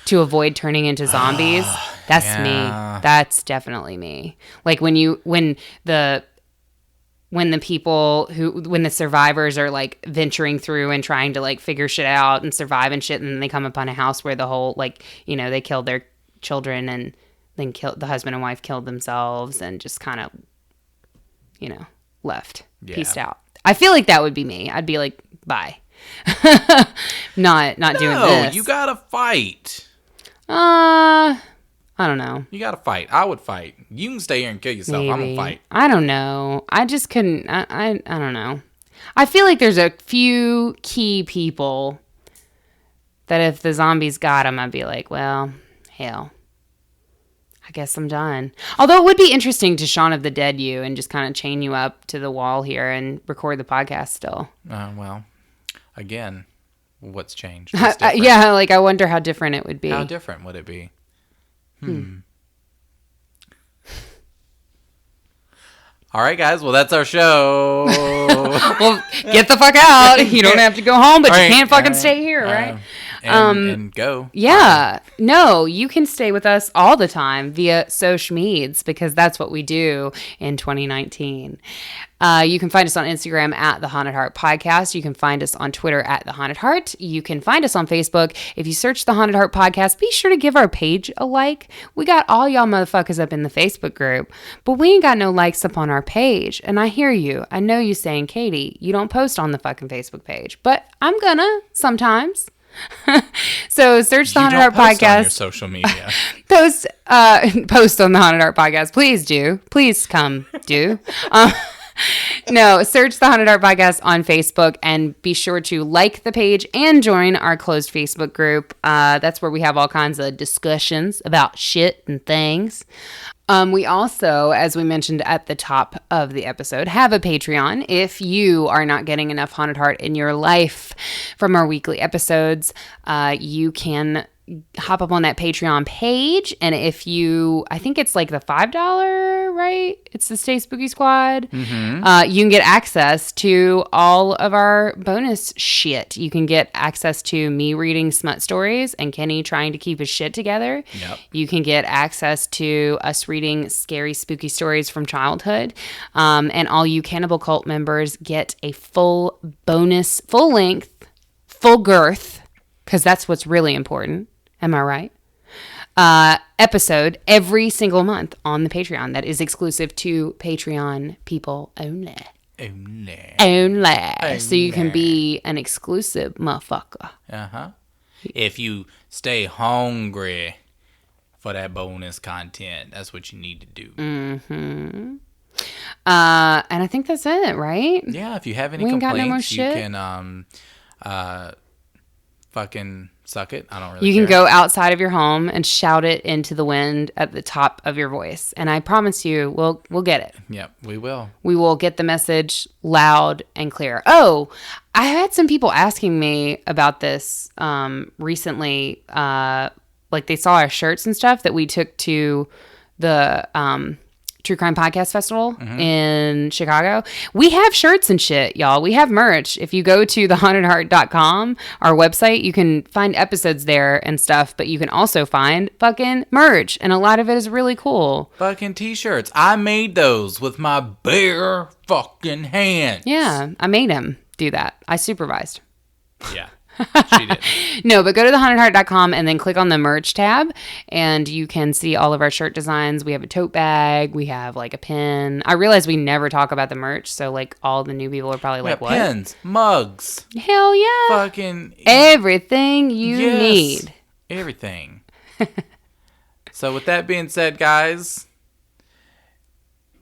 [SPEAKER 1] to avoid turning into zombies. That's me. That's definitely me. When when the survivors are like venturing through and trying to like figure shit out and survive and shit, and then they come upon a house where the whole like, you know, they killed their children and then the husband and wife killed themselves and just kind of, you know, left, pieced out. I feel like that would be me. I'd be like, bye. not doing this.
[SPEAKER 2] No, you gotta fight.
[SPEAKER 1] I don't know.
[SPEAKER 2] You gotta fight. I would fight. You can stay here and kill yourself.
[SPEAKER 1] Maybe.
[SPEAKER 2] I'm gonna fight.
[SPEAKER 1] I don't know. I just couldn't. I don't know. I feel like there's a few key people that if the zombies got them, I'd be like, well, hell, I guess I'm done. Although it would be interesting to Shaun of the Dead you and just kind of chain you up to the wall here and record the podcast still.
[SPEAKER 2] Well, again, what's changed?
[SPEAKER 1] Yeah, like I wonder how different it would be.
[SPEAKER 2] How different would it be? All right, guys. Well, that's our show.
[SPEAKER 1] Well, get the fuck out. You don't have to go home, but you can't fucking stay here, right?
[SPEAKER 2] And go.
[SPEAKER 1] Yeah. No, you can stay with us all the time via social medias because that's what we do in 2019. You can find us on Instagram at The Haunted Heart Podcast. You can find us on Twitter at The Haunted Heart. You can find us on Facebook. If you search The Haunted Heart Podcast, be sure to give our page a like. We got all y'all motherfuckers up in the Facebook group, but we ain't got no likes up on our page. And I hear you. I know you saying, Katie, you don't post on the fucking Facebook page, but I'm gonna sometimes. So search The Haunted Heart Podcast
[SPEAKER 2] on your social media.
[SPEAKER 1] Post on The Haunted Heart Podcast. Please do. Please come do. No, search The Haunted Heart Podcast on Facebook and be sure to like the page and join our closed Facebook group. That's where we have all kinds of discussions about shit and things. We also, as we mentioned at the top of the episode, have a Patreon. If you are not getting enough Haunted Heart in your life from our weekly episodes, you can hop up on that Patreon page. And if you, I think it's like the $5, right? It's the Stay Spooky Squad. Mm-hmm. You can get access to all of our bonus shit. You can get access to me reading smut stories and Kenny trying to keep his shit together.
[SPEAKER 2] Yep. You
[SPEAKER 1] can get access to us reading scary, spooky stories from childhood. And all you Cannibal Cult members get a full bonus, full length, full girth, because that's what's really important. Am I right? Episode every single month on the Patreon that is exclusive to Patreon people only. Only. So you can be an exclusive motherfucker.
[SPEAKER 2] Uh-huh. If you stay hungry for that bonus content, that's what you need to do.
[SPEAKER 1] Mm-hmm. And I think that's it, right?
[SPEAKER 2] Yeah, if you have any complaints, you can fucking suck it. I don't really
[SPEAKER 1] You
[SPEAKER 2] care.
[SPEAKER 1] can go outside of your home and shout it into the wind at the top of your voice. And I promise you, we'll get it.
[SPEAKER 2] Yep, we will.
[SPEAKER 1] We will get the message loud and clear. Oh, I had some people asking me about this recently. Like they saw our shirts and stuff that we took to the True Crime Podcast Festival in Chicago. We have shirts and shit, y'all. We have merch. If you go to thehauntedheart.com, our website, you can find episodes there and stuff, but you can also find fucking merch, and a lot of it is really cool.
[SPEAKER 2] Fucking t-shirts. I made those with my bare fucking hands.
[SPEAKER 1] Yeah, I made him do that. I supervised.
[SPEAKER 2] Yeah. She did.
[SPEAKER 1] No, but go to thehauntedheart.com and then click on the merch tab and you can see all of our shirt designs. We have a tote bag. We have like a pin. I realize we never talk about the merch, so like all the new people are probably like, what?
[SPEAKER 2] Pins, mugs.
[SPEAKER 1] Hell yeah.
[SPEAKER 2] Fucking
[SPEAKER 1] everything you need.
[SPEAKER 2] Everything. So with that being said, guys,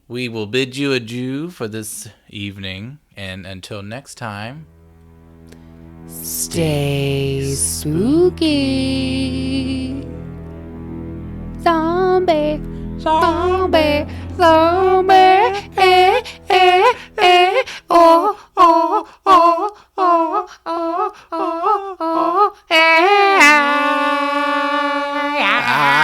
[SPEAKER 2] we will bid you adieu for this evening, and until next time,
[SPEAKER 1] stay spooky. Zombie, zombie, zombie. Eh, eh, eh. Oh, oh, oh, oh, oh, oh, oh. Eh, ah.